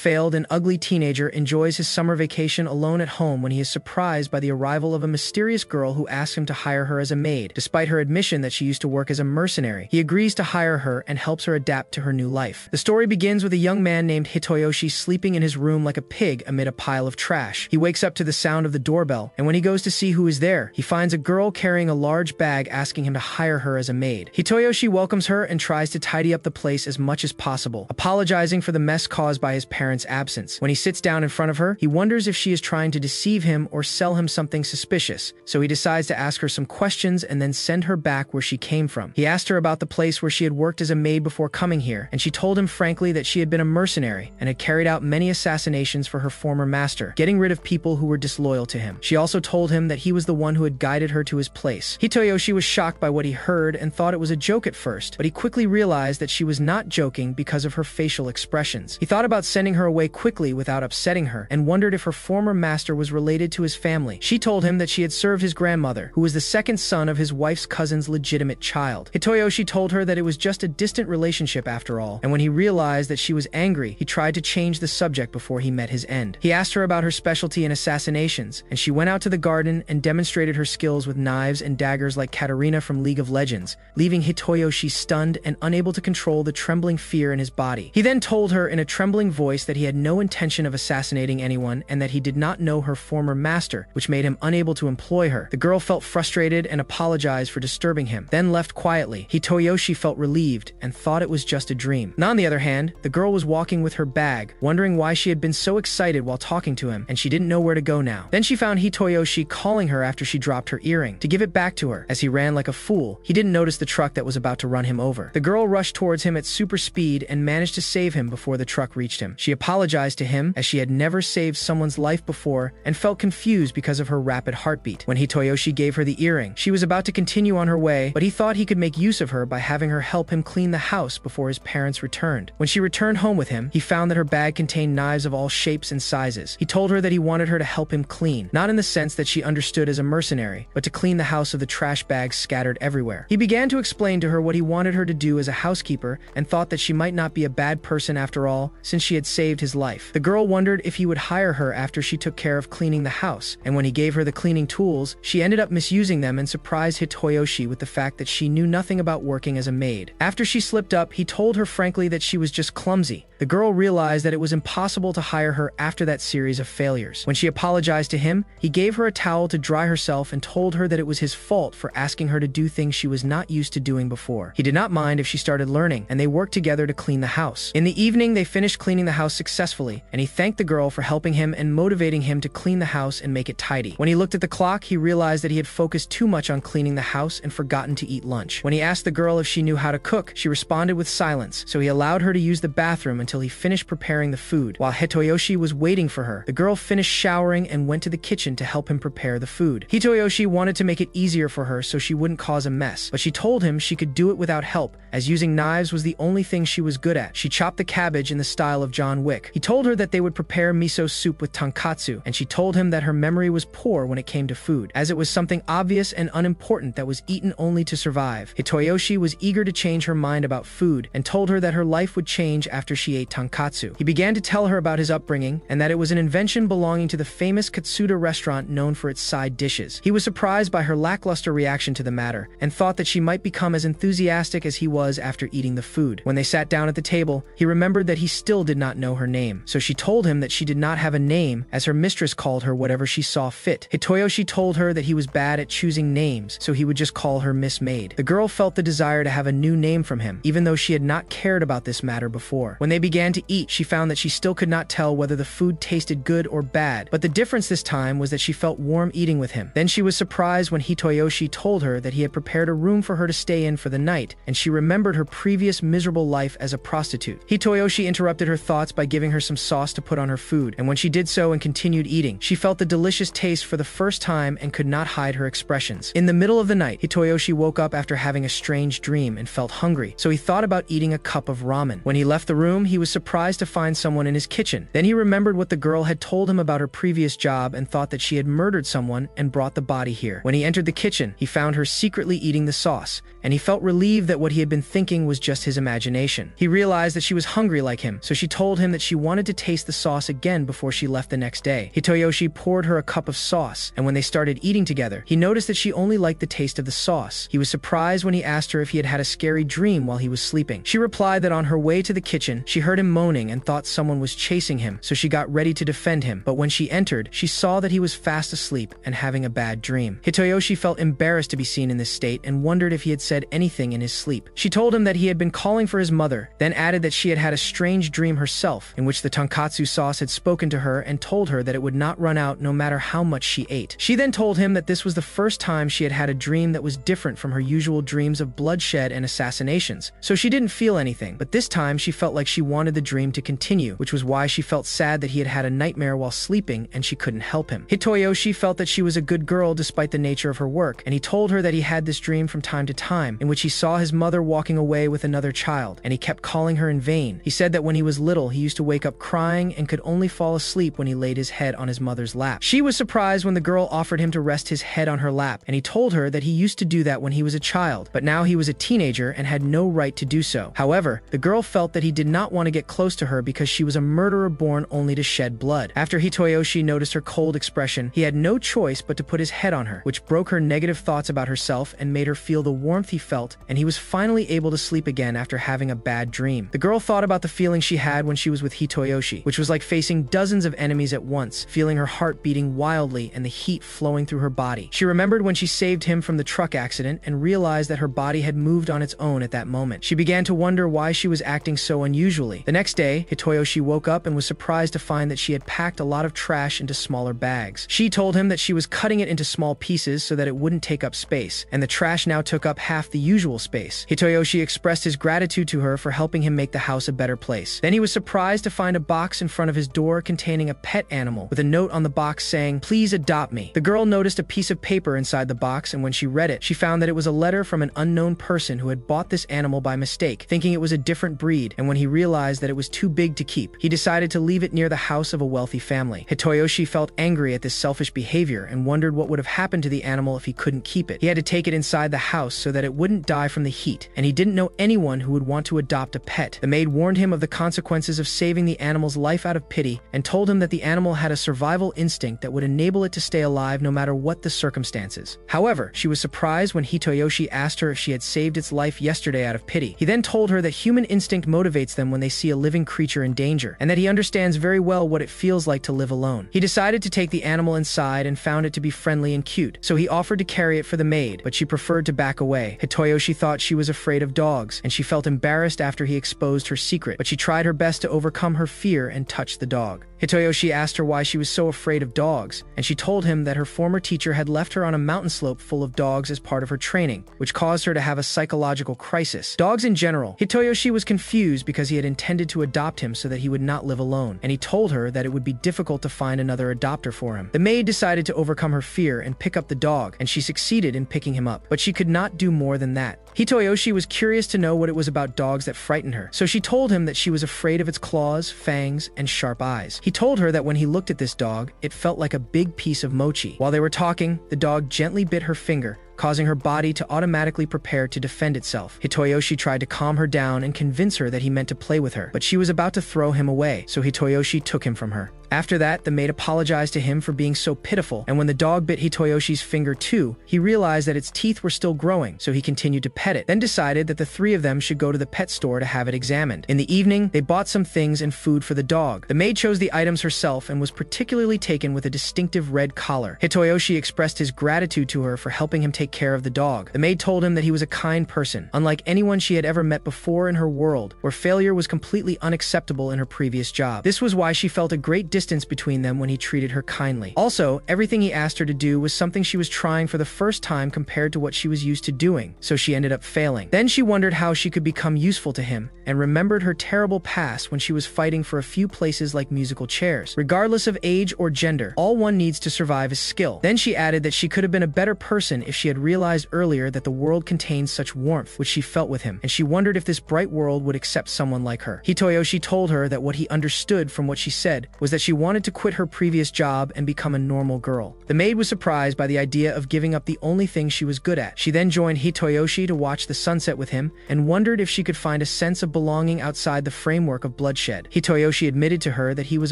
failed and ugly teenager enjoys his summer vacation alone at home when he is surprised by the arrival of a mysterious girl who asks him to hire her as a maid. Despite her admission that she used to work as a mercenary, he agrees to hire her and helps her adapt to her new life. The story begins with a young man named Hitoyoshi sleeping in his room like a pig amid a pile of trash. He wakes up to the sound of the doorbell, and when he goes to see who is there, he finds a girl carrying a large bag asking him to hire her as a maid. Hitoyoshi welcomes her and tries to tidy up the place as much as possible, apologizing for the mess caused by his parents' absence. When he sits down in front of her, he wonders if she is trying to deceive him or sell him something suspicious, so he decides to ask her some questions and then send her back where she came from. He asked her about the place where she had worked as a maid before coming here, and she told him frankly that she had been a mercenary and had carried out many assassinations for her former master, getting rid of people who were disloyal to him. She also told him that he was the one who had guided her to his place. Hitoyoshi was shocked by what he heard and thought it was a joke at first, but he quickly realized that she was not joking because of her facial expressions. He thought about sending her away quickly without upsetting her, and wondered if her former master was related to his family. She told him that she had served his grandmother, who was the second son of his wife's cousin's legitimate child. Hitoyoshi told her that it was just a distant relationship after all, and when he realized that she was angry, he tried to change the subject before he met his end. He asked her about her specialty in assassinations, and she went out to the garden and demonstrated her skills with knives and daggers like Katarina from League of Legends, leaving Hitoyoshi stunned and unable to control the trembling fear in his body. He then told her in a trembling voice that he had no intention of assassinating anyone and that he did not know her former master, which made him unable to employ her. The girl felt frustrated and apologized for disturbing him, then left quietly. Hitoyoshi felt relieved and thought it was just a dream. On the other hand, the girl was walking with her bag, wondering why she had been so excited while talking to him, and she didn't know where to go now. Then she found Hitoyoshi calling her after she dropped her earring to give it back to her. As he ran like a fool, he didn't notice the truck that was about to run him over. The girl rushed towards him at super speed and managed to save him before the truck reached him. She apologized to him as she had never saved someone's life before and felt confused because of her rapid heartbeat. When Hitoyoshi gave her the earring, she was about to continue on her way, but he thought he could make use of her by having her help him clean the house before his parents returned. When she returned home with him, he found that her bag contained knives of all shapes and sizes. He told her that he wanted her to help him clean, not in the sense that she understood as a mercenary, but to clean the house of the trash bags scattered everywhere. He began to explain to her what he wanted her to do as a housekeeper and thought that she might not be a bad person after all, since she had saved his life. The girl wondered if he would hire her after she took care of cleaning the house, and when he gave her the cleaning tools, she ended up misusing them and surprised Hitoyoshi with the fact that she knew nothing about working as a maid. After she slipped up, he told her frankly that she was just clumsy. The girl realized that it was impossible to hire her after that series of failures. When she apologized to him, he gave her a towel to dry herself and told her that it was his fault for asking her to do things she was not used to doing before. He did not mind if she started learning, and they worked together to clean the house. In the evening, they finished cleaning the house successfully, and he thanked the girl for helping him and motivating him to clean the house and make it tidy. When he looked at the clock, he realized that he had focused too much on cleaning the house and forgotten to eat lunch. When he asked the girl if she knew how to cook, she responded with silence, so he allowed her to use the bathroom until he finished preparing the food. While Hitoyoshi was waiting for her, the girl finished showering and went to the kitchen to help him prepare the food. Hitoyoshi wanted to make it easier for her so she wouldn't cause a mess, but she told him she could do it without help, as using knives was the only thing she was good at. She chopped the cabbage in the style of John Wick. He told her that they would prepare miso soup with tonkatsu, and she told him that her memory was poor when it came to food, as it was something obvious and unimportant that was eaten only to survive. Hitoyoshi was eager to change her mind about food and told her that her life would change after she ate tonkatsu. He began to tell her about his upbringing and that it was an invention belonging to the famous Katsuda restaurant known for its side dishes. He was surprised by her lackluster reaction to the matter and thought that she might become as enthusiastic as he was after eating the food. When they sat down at the table, he remembered that he still did not know her name, so she told him that she did not have a name, as her mistress called her whatever she saw fit. Hitoyoshi told her that he was bad at choosing names, so he would just call her Miss Maid. The girl felt the desire to have a new name from him, even though she had not cared about this matter before. When they began to eat, she found that she still could not tell whether the food tasted good or bad, but the difference this time was that she felt warm eating with him. Then she was surprised when Hitoyoshi told her that he had prepared a room for her to stay in for the night, and she remembered her previous miserable life as a prostitute. Hitoyoshi interrupted her thoughts by giving her some sauce to put on her food, and when she did so and continued eating, she felt the delicious taste for the first time and could not hide her expressions. In the middle of the night, Hitoyoshi woke up after having a strange dream and felt hungry, so he thought about eating a cup of ramen. When he left the room, he was surprised to find someone in his kitchen. Then he remembered what the girl had told him about her previous job and thought that she had murdered someone and brought the body here. When he entered the kitchen, he found her secretly eating the sauce, and he felt relieved that what he had been thinking was just his imagination. He realized that she was hungry like him, so she told him that she wanted to taste the sauce again before she left the next day. Hitoyoshi poured her a cup of sauce, and when they started eating together, he noticed that she only liked the taste of the sauce. He was surprised when he asked her if he had had a scary dream while he was sleeping. She replied that on her way to the kitchen, she heard him moaning and thought someone was chasing him, so she got ready to defend him. But when she entered, she saw that he was fast asleep and having a bad dream. Hitoyoshi felt embarrassed to be seen in this state and wondered if he had said anything in his sleep. She told him that he had been calling for his mother, then added that she had had a strange dream herself, in which the tonkatsu sauce had spoken to her and told her that it would not run out no matter how much she ate. She then told him that this was the first time she had had a dream that was different from her usual dreams of bloodshed and assassinations, so she didn't feel anything, but this time she felt like she wanted the dream to continue, which was why she felt sad that he had had a nightmare while sleeping and she couldn't help him. Hitoyoshi felt that she was a good girl despite the nature of her work, and he told her that he had this dream from time to time in which he saw his mother walking away with another child, and he kept calling her in vain. He said that when he was little, he used to wake up crying and could only fall asleep when he laid his head on his mother's lap. She was surprised when the girl offered him to rest his head on her lap, and he told her that he used to do that when he was a child, but now he was a teenager and had no right to do so. However, the girl felt that he did not want to get close to her because she was a murderer born only to shed blood. After Hitoyoshi noticed her cold expression, he had no choice but to put his head on her, which broke her negative thoughts about herself and made her feel the warmth he felt, and he was finally able to sleep again after having a bad dream. The girl thought about the feeling she had when she was with Hitoyoshi, which was like facing dozens of enemies at once, feeling her heart beating wildly and the heat flowing through her body. She remembered when she saved him from the truck accident and realized that her body had moved on its own at that moment. She began to wonder why she was acting so unusually. The next day, Hitoyoshi woke up and was surprised to find that she had packed a lot of trash into smaller bags. She told him that she was cutting it into small pieces so that it wouldn't take up space, and the trash now took up half the usual space. Hitoyoshi expressed his gratitude to her for helping him make the house a better place. Then he was surprised to find a box in front of his door containing a pet animal with a note on the box saying, "Please adopt me." The girl noticed a piece of paper inside the box, and when she read it, she found that it was a letter from an unknown person who had bought this animal by mistake, thinking it was a different breed, and when he realized that it was too big to keep, he decided to leave it near the house of a wealthy family. Hitoyoshi felt angry at this selfish behavior and wondered what would have happened to the animal if he couldn't keep it. He had to take it inside the house so that it wouldn't die from the heat, and he didn't know anyone who would want to adopt a pet. The maid warned him of the consequences of saving the animal's life out of pity and told him that the animal had a survival instinct that would enable it to stay alive no matter what the circumstances. However, she was surprised when Hitoyoshi asked her if she had saved its life yesterday out of pity. He then told her that human instinct motivates them when they see a living creature in danger, and that he understands very well what it feels like to live alone. He decided to take the animal inside and found it to be friendly and cute, so he offered to carry it for the maid, but she preferred to back away. Hitoyoshi thought she was afraid of dogs, and she felt embarrassed after he exposed her secret, but she tried her best to overcome her fear and touch the dog. Hitoyoshi asked her why she was so afraid of dogs, and she told him that her former teacher had left her on a mountain slope full of dogs as part of her training, which caused her to have a psychological crisis. Dogs in general. Hitoyoshi was confused because he had intended to adopt him so that he would not live alone, and he told her that it would be difficult to find another adopter for him. The maid decided to overcome her fear and pick up the dog, and she succeeded in picking him up, but she could not do more than that. Hitoyoshi was curious to know what it was about dogs that frightened her, so she told him that she was afraid of its claws, fangs, and sharp eyes. He told her that when he looked at this dog, it felt like a big piece of mochi. While they were talking, the dog gently bit her finger, causing her body to automatically prepare to defend itself. Hitoyoshi tried to calm her down and convince her that he meant to play with her, but she was about to throw him away, so Hitoyoshi took him from her. After that, the maid apologized to him for being so pitiful, and when the dog bit Hitoyoshi's finger too, he realized that its teeth were still growing, so he continued to pet it, then decided that the three of them should go to the pet store to have it examined. In the evening, they bought some things and food for the dog. The maid chose the items herself and was particularly taken with a distinctive red collar. Hitoyoshi expressed his gratitude to her for helping him take care of the dog. The maid told him that he was a kind person, unlike anyone she had ever met before in her world, where failure was completely unacceptable in her previous job. This was why she felt a great distance between them when he treated her kindly. Also, everything he asked her to do was something she was trying for the first time compared to what she was used to doing, so she ended up failing. Then she wondered how she could become useful to him, and remembered her terrible past when she was fighting for a few places like musical chairs. Regardless of age or gender, all one needs to survive is skill. Then she added that she could have been a better person if she had realized earlier that the world contains such warmth, which she felt with him, and she wondered if this bright world would accept someone like her. Hitoyoshi told her that what he understood from what she said was that she wanted to quit her previous job and become a normal girl. The maid was surprised by the idea of giving up the only thing she was good at. She then joined Hitoyoshi to watch the sunset with him and wondered if she could find a sense of belonging outside the framework of bloodshed. Hitoyoshi admitted to her that he was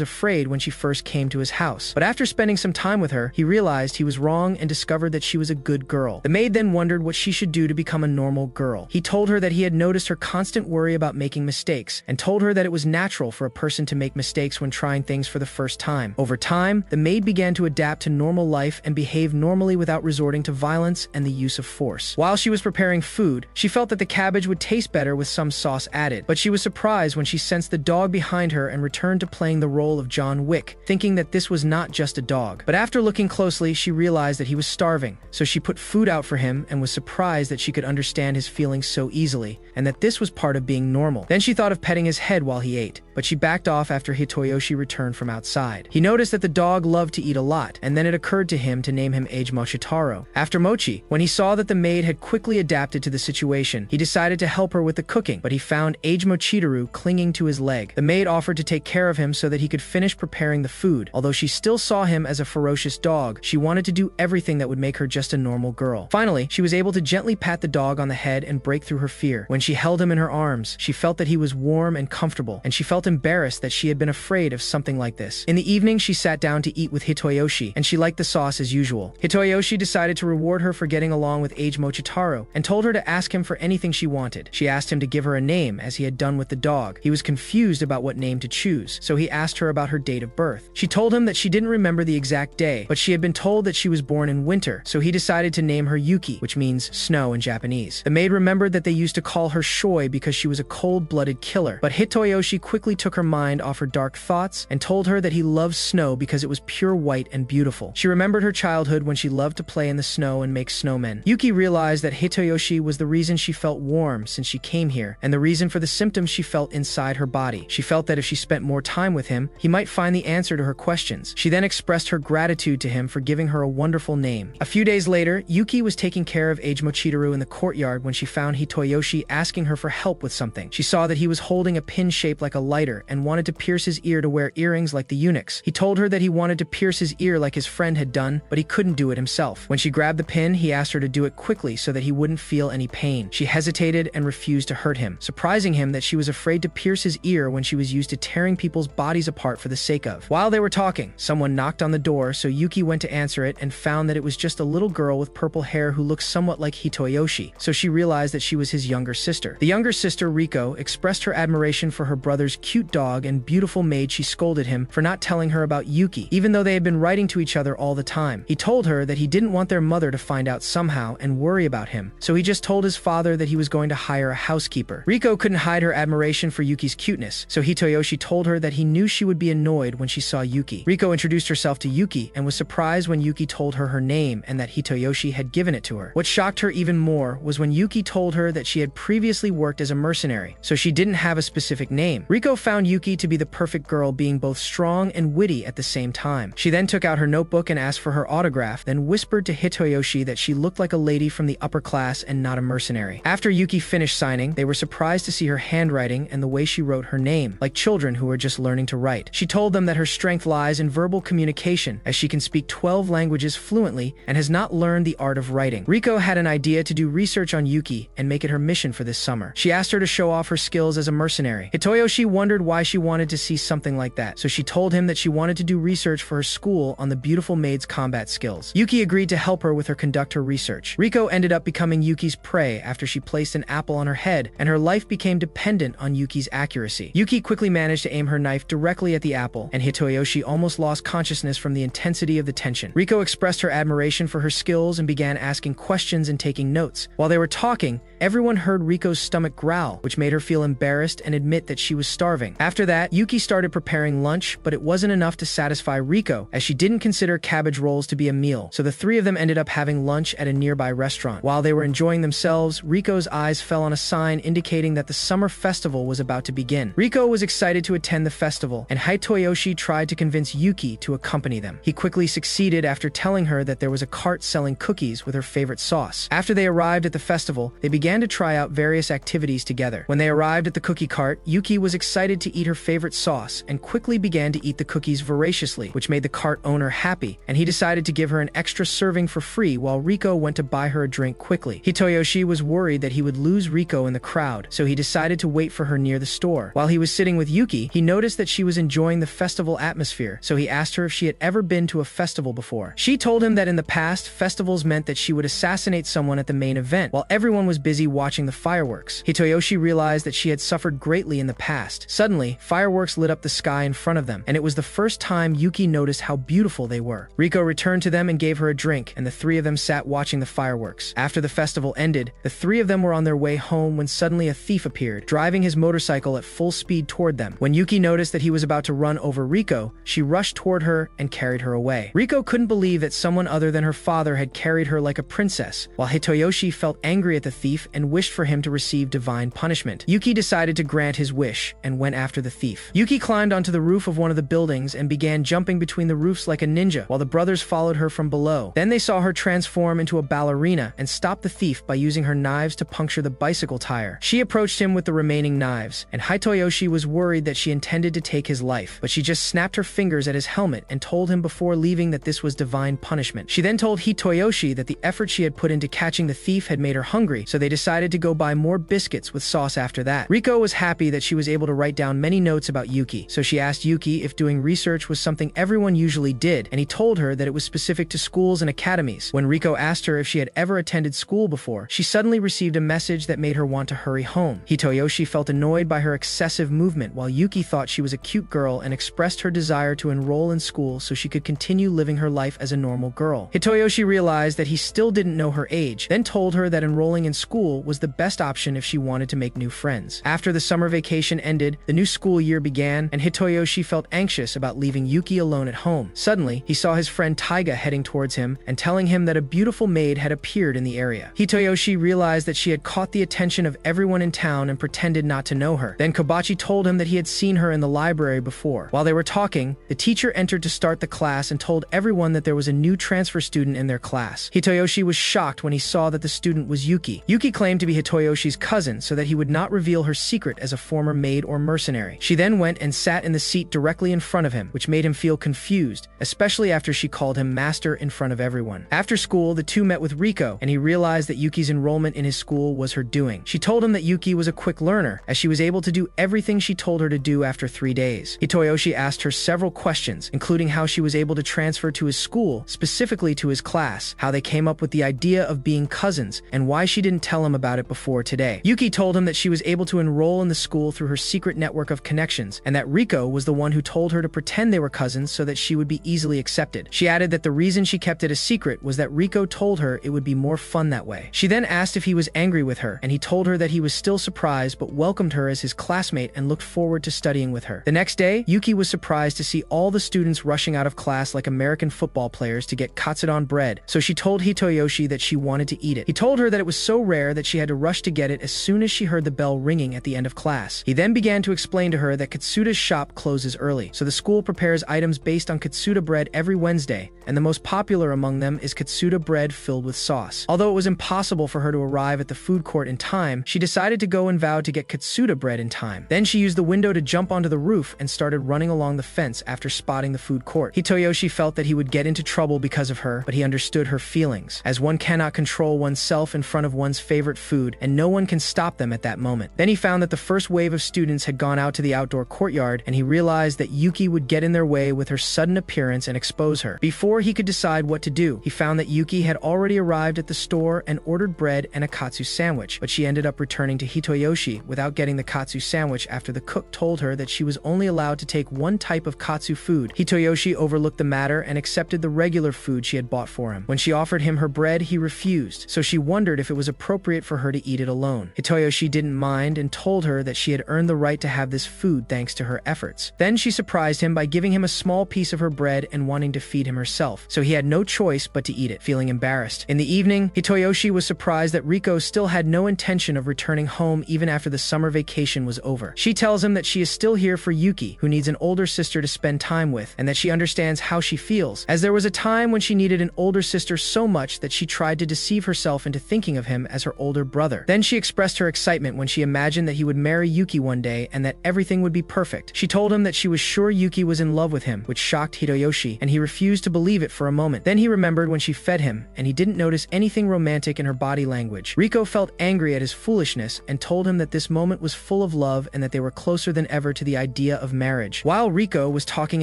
afraid when she first came to his house, but after spending some time with her, he realized he was wrong and discovered that she was a good girl. The maid then wondered what she should do to become a normal girl. He told her that he had noticed her constant worry about making mistakes and told her that it was natural for a person to make mistakes when trying things for the first time. Over time, the maid began to adapt to normal life and behave normally without resorting to violence and the use of force. While she was preparing food, she felt that the cabbage would taste better with some sauce added, but she was surprised when she sensed the dog behind her and returned to playing the role of John Wick, thinking that this was not just a dog. But after looking closely, she realized that he was starving, so she put food out for him and was surprised that she could understand his feelings so easily, and that this was part of being normal. Then she thought of petting his head while he ate, but she backed off after Hitoyoshi returned from outside. He noticed that the dog loved to eat a lot, and then it occurred to him to name him Age Mochitaro, after Mochi. When he saw that the maid had quickly adapted to the situation, he decided to help her with the cooking, but he found Age Mochitaru clinging to his leg. The maid offered to take care of him so that he could finish preparing the food. Although she still saw him as a ferocious dog, she wanted to do everything that would make her just a normal girl. Finally, she was able to gently pat the dog on the head and break through her fear. When she held him in her arms, she felt that he was warm and comfortable, and she felt embarrassed that she had been afraid of something like this. In the evening, she sat down to eat with Hitoyoshi, and she liked the sauce as usual. Hitoyoshi decided to reward her for getting along with Age Mochitaro, and told her to ask him for anything she wanted. She asked him to give her a name, as he had done with the dog. He was confused about what name to choose, so he asked her about her date of birth. She told him that she didn't remember the exact day, but she had been told that she was born in winter, so he decided to name her Yuki, which means snow in Japanese. The maid remembered that they used to call her Shoi because she was a cold-blooded killer, but Hitoyoshi quickly took her mind off her dark thoughts and told her that he loved snow because it was pure white and beautiful. She remembered her childhood when she loved to play in the snow and make snowmen. Yuki realized that Hitoyoshi was the reason she felt warm since she came here, and the reason for the symptoms she felt inside her body. She felt that if she spent more time with him, he might find the answer to her questions. She then expressed her gratitude to him for giving her a wonderful name. A few days later, Yuki was taking care of Age Mochitaru in the courtyard when she found Hitoyoshi asking her for help with something. She saw that he was holding a pin shaped like a lighter and wanted to pierce his ear to wear earrings like the eunuchs. He told her that he wanted to pierce his ear like his friend had done, but he couldn't do it himself. When she grabbed the pin, he asked her to do it quickly so that he wouldn't feel any pain. She hesitated and refused to hurt him, surprising him that she was afraid to pierce his ear when she was used to tearing people's bodies apart for the sake of. While they were talking, someone knocked on the door, so Yuki went to answer it and found that it was just a little girl with purple hair who looked somewhat like Hitoyoshi, so she realized that she was his younger sister. The younger sister, Riko, expressed her admiration for her brother's cute dog and beautiful maid. She scolded him for not telling her about Yuki, even though they had been writing to each other all the time. He told her that he didn't want their mother to find out somehow and worry about him, so he just told his father that he was going to hire a housekeeper. Riko couldn't hide her admiration for Yuki's cuteness, so Hitoyoshi told her that he knew she would be annoyed when she saw Yuki. Riko introduced herself to Yuki and was surprised when Yuki told her her name and that Hitoyoshi had given it to her. What shocked her even more was when Yuki told her that she had previously worked as a mercenary, so she didn't have a specific name. Riko found Yuki to be the perfect girl, being both strong and witty at the same time. She then took out her notebook and asked for her autograph, then whispered to Hitoyoshi that she looked like a lady from the upper class and not a mercenary. After Yuki finished signing, they were surprised to see her handwriting and the way she wrote her name, like children who were just learning to write. She told them that her strength lies in verbal communication, as she can speak 12 languages fluently and has not learned the art of writing. Riko had an idea to do research on Yuki and make it her mission for this summer. She asked her to show off her skills as a mercenary. Hitoyoshi wondered why she wanted to see something like that, so she told him that she wanted to do research for her school on the beautiful maid's combat skills. Yuki agreed to help her with her conductor research. Riko ended up becoming Yuki's prey after she placed an apple on her head, and her life became dependent on Yuki's accuracy. Yuki quickly managed to aim her knife directly at the apple, and Hitoyoshi almost lost consciousness from the intensity of the tension. Riko expressed her admiration for her skills and began asking questions and taking notes. While they were talking, everyone heard Riko's stomach growl, which made her feel embarrassed and admit that she was starving. After that, Yuki started preparing lunch, but it wasn't enough to satisfy Riko, as she didn't consider cabbage rolls to be a meal, so the three of them ended up having lunch at a nearby restaurant. While they were enjoying themselves, Riko's eyes fell on a sign indicating that the summer festival was about to begin. Riko was excited to attend the festival, and Hitoyoshi tried to convince Yuki to accompany them. He quickly succeeded after telling her that there was a cart selling cookies with her favorite sauce. After they arrived at the festival, they began to try out various activities together. When they arrived at the cookie cart, Yuki was excited to eat her favorite sauce and quickly began to eat the cookies voraciously, which made the cart owner happy, and he decided to give her an extra serving for free while Riko went to buy her a drink quickly. Hitoyoshi was worried that he would lose Riko in the crowd, so he decided to wait for her near the store. While he was sitting with Yuki, he noticed that she was enjoying the festival atmosphere, so he asked her if she had ever been to a festival before. She told him that in the past, festivals meant that she would assassinate someone at the main event, while everyone was busy watching the fireworks. Hitoyoshi realized that she had suffered greatly in the past. Suddenly, fireworks lit up the sky in front of them, and it was the first time Yuki noticed how beautiful they were. Riko returned to them and gave her a drink, and the three of them sat watching the fireworks. After the festival ended, the three of them were on their way home when suddenly a thief appeared, driving his motorcycle at full speed toward them. When Yuki noticed that he was about to run over Riko, she rushed toward her and carried her away. Riko couldn't believe that someone other than her father had carried her like a princess, while Hitoyoshi felt angry at the thief and wished for him to receive divine punishment. Yuki decided to grant his wish and went after the thief. Yuki climbed onto the roof of one of the buildings and began jumping between the roofs like a ninja, while the brothers followed her from below. Then they saw her transform into a ballerina and stop the thief by using her knives to puncture the bicycle tire. She approached him with the remaining knives, and Hitoyoshi was worried that she intended to take his life, but she just snapped her fingers at his helmet and told him before leaving that this was divine punishment. She then told Hitoyoshi that the effort she had put into catching the thief had made her hungry, so they decided to go buy more biscuits with sauce after that. Riko was happy that she was able to write down many notes about Yuki, so she asked Yuki if doing research was something everyone usually did, and he told her that it was specific to schools and academies. When Riko asked her if she had ever attended school before, she suddenly received a message that made her want to hurry home. Hitoyoshi felt annoyed by her excessive movement, while Yuki thought she was a cute girl and expressed her desire to enroll in school so she could continue living her life as a normal girl. Hitoyoshi realized that he still didn't know her age, then told her that enrolling in school was the best option if she wanted to make new friends. After the summer vacation ended, the new school year began, and Hitoyoshi felt anxious about leaving Yuki alone at home. Suddenly, he saw his friend Taiga heading towards him and telling him that a beautiful maid had appeared in the area. Hitoyoshi realized that she had caught the attention of everyone in town and pretended not to know her. Then Kobachi told him that he had seen her in the library before. While they were talking, the teacher entered to start the class and told everyone that there was a new transfer student in their class. Hitoyoshi was shocked when he saw that the student was Yuki. Yuki claimed to be Hitoyoshi's cousin so that he would not reveal her secret as a former maid or mercenary. She then went and sat in the seat directly in front of him, which made him feel confused, especially after she called him master in front of everyone. After school, the two met with Riko, and he realized that Yuki's enrollment in his school was her doing. She told him that Yuki was a quick learner, as she was able to do everything she told her to do after 3 days. Hitoyoshi asked her several questions, including how she was able to transfer to his school, specifically to his class, how they came up with the idea of being cousins, and why she didn't tell him about it before today. Yuki told him that she was able to enroll in the school through her secret network of connections, and that Riko was the one who told her to pretend they were cousins so that she would be easily accepted. She added that the reason she kept it a secret was that Riko told her it would be more fun that way. She then asked if he was angry with her, and he told her that he was still surprised but welcomed her as his classmate and looked forward to studying with her. The next day, Yuki was surprised to see all the students rushing out of class like American football players to get katsudon bread, so she told Hitoyoshi that she wanted to eat it. He told her that it was so rare that she had to rush to get it as soon as she heard the bell ringing at the end of class. He then began to explain to her that Katsuda's shop closes early, so the school prepares items based on Katsuda bread every Wednesday, and the most popular among them is Katsuda bread filled with sauce. Although it was impossible for her to arrive at the food court in time, she decided to go and vowed to get Katsuda bread in time. Then she used the window to jump onto the roof and started running along the fence after spotting the food court. Hitoyoshi felt that he would get into trouble because of her, but he understood her feelings, as one cannot control oneself in front of one's favorite food, and no one can stop them at that moment. Then he found that the first wave of students had gone out to the outdoor courtyard, and he realized that Yuki would get in their way with her sudden appearance and expose her. Before he could decide what to do, he found that Yuki had already arrived at the store and ordered bread and a katsu sandwich, but she ended up returning to Hitoyoshi without getting the katsu sandwich after the cook told her that she was only allowed to take one type of katsu food. Hitoyoshi overlooked the matter and accepted the regular food she had bought for him. When she offered him her bread, he refused, so she wondered if it was appropriate appropriate for her to eat it alone. Hitoyoshi didn't mind and told her that she had earned the right to have this food thanks to her efforts. Then she surprised him by giving him a small piece of her bread and wanting to feed him herself, so he had no choice but to eat it, feeling embarrassed. In the evening, Hitoyoshi was surprised that Riko still had no intention of returning home even after the summer vacation was over. She tells him that she is still here for Yuki, who needs an older sister to spend time with, and that she understands how she feels, as there was a time when she needed an older sister so much that she tried to deceive herself into thinking of him as her older brother. Then she expressed her excitement when she imagined that he would marry Yuki one day and that everything would be perfect. She told him that she was sure Yuki was in love with him, which shocked Hitoyoshi, and he refused to believe it for a moment. Then he remembered when she fed him, and he didn't notice anything romantic in her body language. Riko felt angry at his foolishness and told him that this moment was full of love and that they were closer than ever to the idea of marriage. While Riko was talking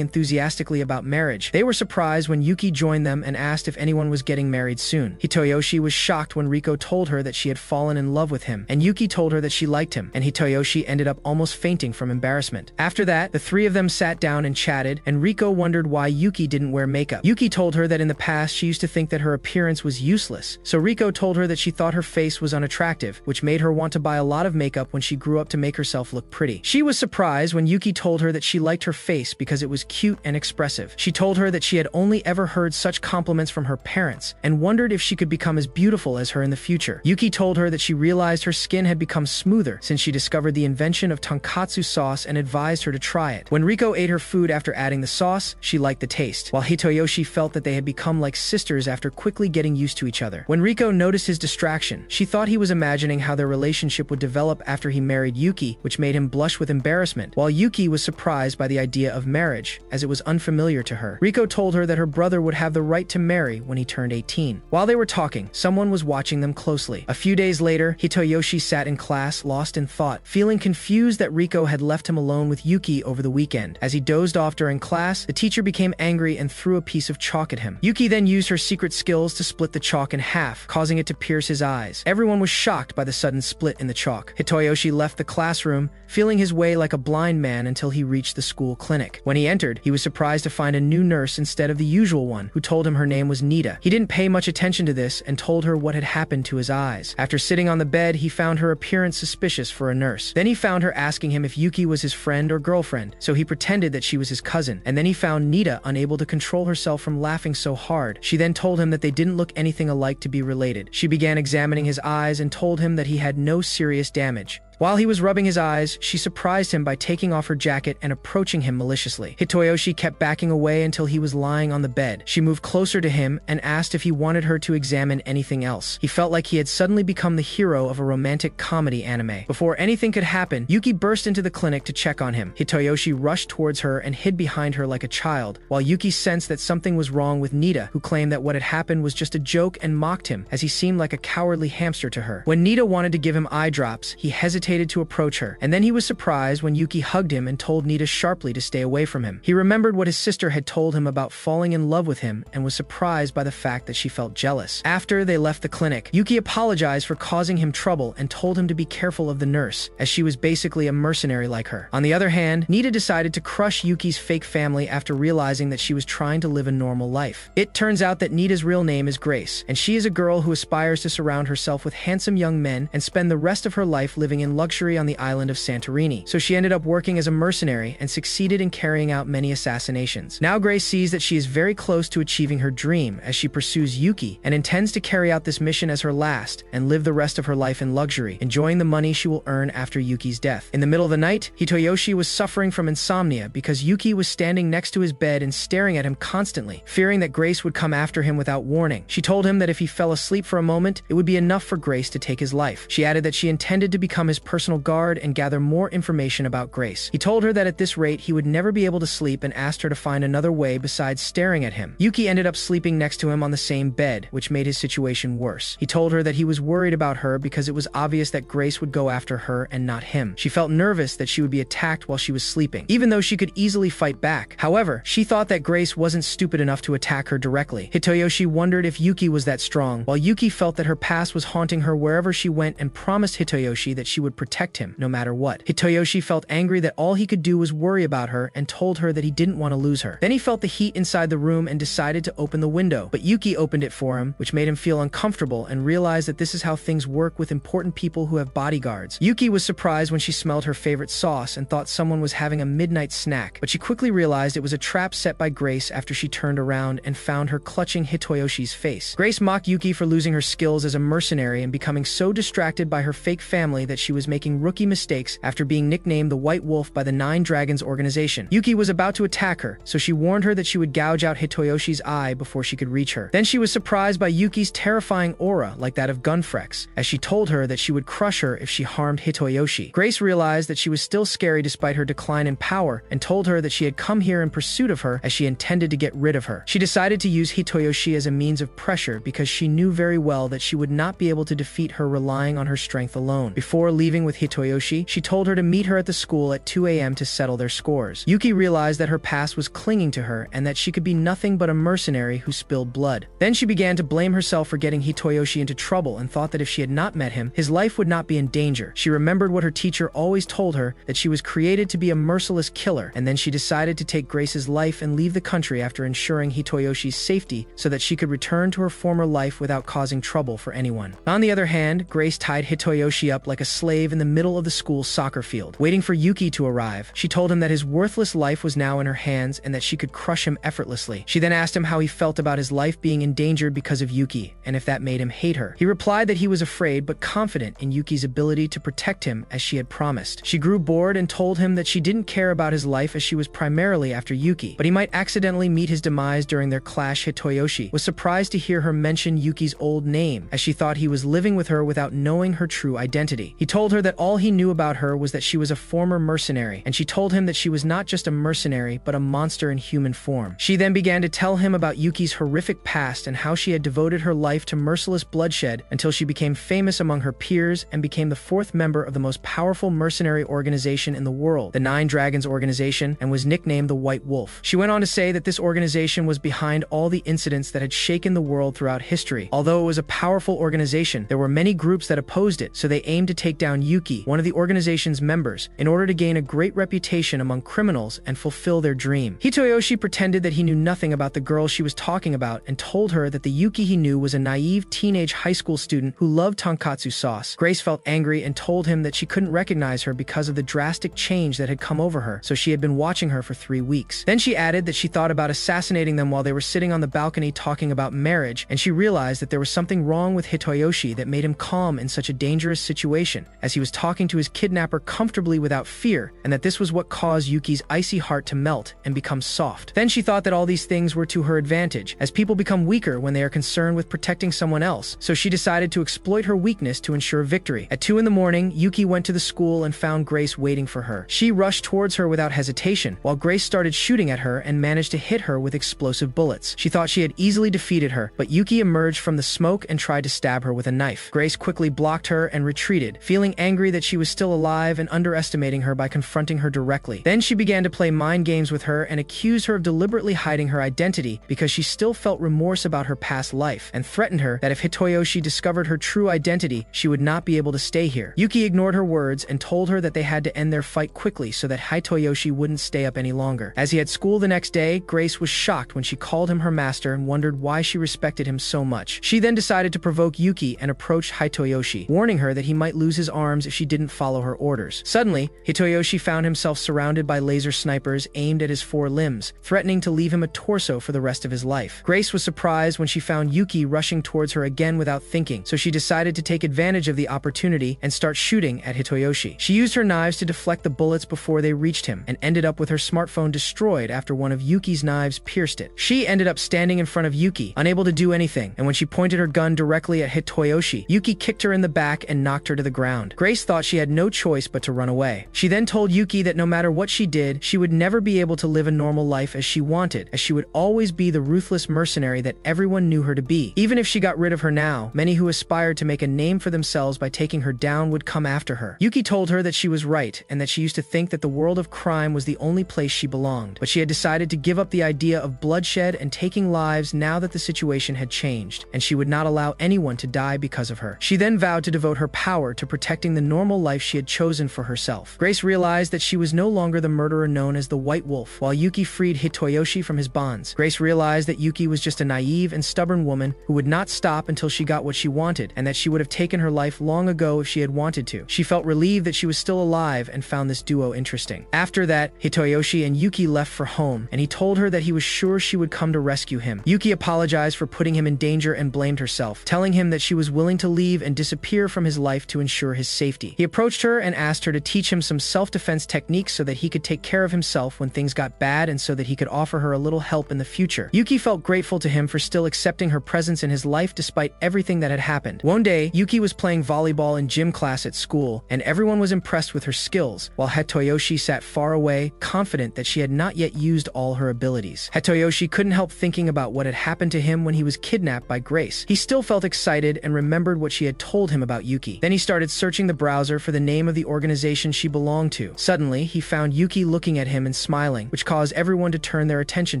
enthusiastically about marriage, they were surprised when Yuki joined them and asked if anyone was getting married soon. Hitoyoshi was shocked when Riko told her that she had fallen in love with him, and Yuki told her that she liked him, and Hitoyoshi ended up almost fainting from embarrassment. After that, the three of them sat down and chatted, and Riko wondered why Yuki didn't wear makeup. Yuki told her that in the past she used to think that her appearance was useless, so Riko told her that she thought her face was unattractive, which made her want to buy a lot of makeup when she grew up to make herself look pretty. She was surprised when Yuki told her that she liked her face because it was cute and expressive. She told her that she had only ever heard such compliments from her parents and wondered if she could become as beautiful as her in the future. Yuki told her that she realized her skin had become smoother since she discovered the invention of tonkatsu sauce and advised her to try it. When Riko ate her food after adding the sauce, she liked the taste, while Hitoyoshi felt that they had become like sisters after quickly getting used to each other. When Riko noticed his distraction, she thought he was imagining how their relationship would develop after he married Yuki, which made him blush with embarrassment, while Yuki was surprised by the idea of marriage, as it was unfamiliar to her. Riko told her that her brother would have the right to marry when he turned 18. While they were talking, someone was watching them closely. A few days later, Hitoyoshi sat in class, lost in thought, feeling confused that Riko had left him alone with Yuki over the weekend. As he dozed off during class, the teacher became angry and threw a piece of chalk at him. Yuki then used her secret skills to split the chalk in half, causing it to pierce his eyes. Everyone was shocked by the sudden split in the chalk. Hitoyoshi left the classroom, feeling his way like a blind man until he reached the school clinic. When he entered, he was surprised to find a new nurse instead of the usual one, who told him her name was Nita. He didn't pay much attention to this and told her what had happened to his eyes. After sitting on the bed, he found her appearance suspicious for a nurse. Then he found her asking him if Yuki was his friend or girlfriend, so he pretended that she was his cousin. And then he found Nita unable to control herself from laughing so hard. She then told him that they didn't look anything alike to be related. She began examining his eyes and told him that he had no serious damage. While he was rubbing his eyes, she surprised him by taking off her jacket and approaching him maliciously. Hitoyoshi kept backing away until he was lying on the bed. She moved closer to him and asked if he wanted her to examine anything else. He felt like he had suddenly become the hero of a romantic comedy anime. Before anything could happen, Yuki burst into the clinic to check on him. Hitoyoshi rushed towards her and hid behind her like a child, while Yuki sensed that something was wrong with Nita, who claimed that what had happened was just a joke and mocked him, as he seemed like a cowardly hamster to her. When Nita wanted to give him eye drops, he hesitated to approach her, and then he was surprised when Yuki hugged him and told Nita sharply to stay away from him. He remembered what his sister had told him about falling in love with him and was surprised by the fact that she felt jealous. After they left the clinic, Yuki apologized for causing him trouble and told him to be careful of the nurse, as she was basically a mercenary like her. On the other hand, Nita decided to crush Yuki's fake family after realizing that she was trying to live a normal life. It turns out that Nita's real name is Grace, and she is a girl who aspires to surround herself with handsome young men and spend the rest of her life living in luxury on the island of Santorini. So she ended up working as a mercenary and succeeded in carrying out many assassinations. Now Grace sees that she is very close to achieving her dream as she pursues Yuki and intends to carry out this mission as her last and live the rest of her life in luxury, enjoying the money she will earn after Yuki's death. In the middle of the night, Hitoyoshi was suffering from insomnia because Yuki was standing next to his bed and staring at him constantly, fearing that Grace would come after him without warning. She told him that if he fell asleep for a moment, it would be enough for Grace to take his life. She added that she intended to become his personal guard and gather more information about Grace. He told her that at this rate he would never be able to sleep and asked her to find another way besides staring at him. Yuki ended up sleeping next to him on the same bed, which made his situation worse. He told her that he was worried about her because it was obvious that Grace would go after her and not him. She felt nervous that she would be attacked while she was sleeping, even though she could easily fight back. However, she thought that Grace wasn't stupid enough to attack her directly. Hitoyoshi wondered if Yuki was that strong, while Yuki felt that her past was haunting her wherever she went and promised Hitoyoshi that she would protect him, no matter what. Hitoyoshi felt angry that all he could do was worry about her and told her that he didn't want to lose her. Then he felt the heat inside the room and decided to open the window, but Yuki opened it for him, which made him feel uncomfortable and realized that this is how things work with important people who have bodyguards. Yuki was surprised when she smelled her favorite sauce and thought someone was having a midnight snack, but she quickly realized it was a trap set by Grace after she turned around and found her clutching Hitoyoshi's face. Grace mocked Yuki for losing her skills as a mercenary and becoming so distracted by her fake family that she was making rookie mistakes after being nicknamed the White Wolf by the Nine Dragons organization. Yuki was about to attack her, so she warned her that she would gouge out Hitoyoshi's eye before she could reach her. Then she was surprised by Yuki's terrifying aura like that of Gunfrex, as she told her that she would crush her if she harmed Hitoyoshi. Grace realized that she was still scary despite her decline in power and told her that she had come here in pursuit of her as she intended to get rid of her. She decided to use Hitoyoshi as a means of pressure because she knew very well that she would not be able to defeat her relying on her strength alone. Before leaving with Hitoyoshi, she told her to meet her at the school at 2 a.m. to settle their scores. Yuki realized that her past was clinging to her and that she could be nothing but a mercenary who spilled blood. Then she began to blame herself for getting Hitoyoshi into trouble and thought that if she had not met him, his life would not be in danger. She remembered what her teacher always told her, that she was created to be a merciless killer, and then she decided to take Grace's life and leave the country after ensuring Hitoyoshi's safety so that she could return to her former life without causing trouble for anyone. On the other hand, Grace tied Hitoyoshi up like a slave in the middle of the school soccer field, waiting for Yuki to arrive. She told him that his worthless life was now in her hands and that she could crush him effortlessly. She then asked him how he felt about his life being endangered because of Yuki, and if that made him hate her. He replied that he was afraid but confident in Yuki's ability to protect him as she had promised. She grew bored and told him that she didn't care about his life as she was primarily after Yuki, but he might accidentally meet his demise during their clash. Hitoyoshi was surprised to hear her mention Yuki's old name, as she thought he was living with her without knowing her true identity. He told her that all he knew about her was that she was a former mercenary, and she told him that she was not just a mercenary but a monster in human form. She then began to tell him about Yuki's horrific past and how she had devoted her life to merciless bloodshed until she became famous among her peers and became the fourth member of the most powerful mercenary organization in the world, the Nine Dragons organization, and was nicknamed the White Wolf. She went on to say that this organization was behind all the incidents that had shaken the world throughout history. Although it was a powerful organization, there were many groups that opposed it, so they aimed to take down Yuki, one of the organization's members, in order to gain a great reputation among criminals and fulfill their dream. Hitoyoshi pretended that he knew nothing about the girl she was talking about and told her that the Yuki he knew was a naive teenage high school student who loved tonkatsu sauce. Grace felt angry and told him that she couldn't recognize her because of the drastic change that had come over her, so she had been watching her for 3 weeks. Then she added that she thought about assassinating them while they were sitting on the balcony talking about marriage, and she realized that there was something wrong with Hitoyoshi that made him calm in such a dangerous situation, as he was talking to his kidnapper comfortably without fear, and that this was what caused Yuki's icy heart to melt and become soft. Then she thought that all these things were to her advantage, as people become weaker when they are concerned with protecting someone else, so she decided to exploit her weakness to ensure victory. At 2 in the morning, Yuki went to the school and found Grace waiting for her. She rushed towards her without hesitation, while Grace started shooting at her and managed to hit her with explosive bullets. She thought she had easily defeated her, but Yuki emerged from the smoke and tried to stab her with a knife. Grace quickly blocked her and retreated, feeling angry that she was still alive and underestimating her by confronting her directly. Then she began to play mind games with her and accused her of deliberately hiding her identity because she still felt remorse about her past life, and threatened her that if Hitoyoshi discovered her true identity, she would not be able to stay here. Yuki ignored her words and told her that they had to end their fight quickly so that Hitoyoshi wouldn't stay up any longer. As he had school the next day, Grace was shocked when she called him her master and wondered why she respected him so much. She then decided to provoke Yuki and approached Hitoyoshi, warning her that he might lose his arms if she didn't follow her orders. Suddenly, Hitoyoshi found himself surrounded by laser snipers aimed at his 4 limbs, threatening to leave him a torso for the rest of his life. Grace was surprised when she found Yuki rushing towards her again without thinking, so she decided to take advantage of the opportunity and start shooting at Hitoyoshi. She used her knives to deflect the bullets before they reached him, and ended up with her smartphone destroyed after one of Yuki's knives pierced it. She ended up standing in front of Yuki, unable to do anything, and when she pointed her gun directly at Hitoyoshi, Yuki kicked her in the back and knocked her to the ground. Grace thought she had no choice but to run away. She then told Yuki that no matter what she did, she would never be able to live a normal life as she wanted, as she would always be the ruthless mercenary that everyone knew her to be. Even if she got rid of her now, many who aspired to make a name for themselves by taking her down would come after her. Yuki told her that she was right, and that she used to think that the world of crime was the only place she belonged, but she had decided to give up the idea of bloodshed and taking lives now that the situation had changed, and she would not allow anyone to die because of her. She then vowed to devote her power to protecting accepting the normal life she had chosen for herself. Grace realized that she was no longer the murderer known as the White Wolf, while Yuki freed Hitoyoshi from his bonds. Grace realized that Yuki was just a naive and stubborn woman who would not stop until she got what she wanted, and that she would have taken her life long ago if she had wanted to. She felt relieved that she was still alive and found this duo interesting. After that, Hitoyoshi and Yuki left for home, and he told her that he was sure she would come to rescue him. Yuki apologized for putting him in danger and blamed herself, telling him that she was willing to leave and disappear from his life to ensure his safety. He approached her and asked her to teach him some self-defense techniques so that he could take care of himself when things got bad and so that he could offer her a little help in the future. Yuki felt grateful to him for still accepting her presence in his life despite everything that had happened. One day, Yuki was playing volleyball in gym class at school, and everyone was impressed with her skills, while Hitoyoshi sat far away, confident that she had not yet used all her abilities. Hitoyoshi couldn't help thinking about what had happened to him when he was kidnapped by Grace. He still felt excited and remembered what she had told him about Yuki. Then he started searching the browser for the name of the organization she belonged to. Suddenly, he found Yuki looking at him and smiling, which caused everyone to turn their attention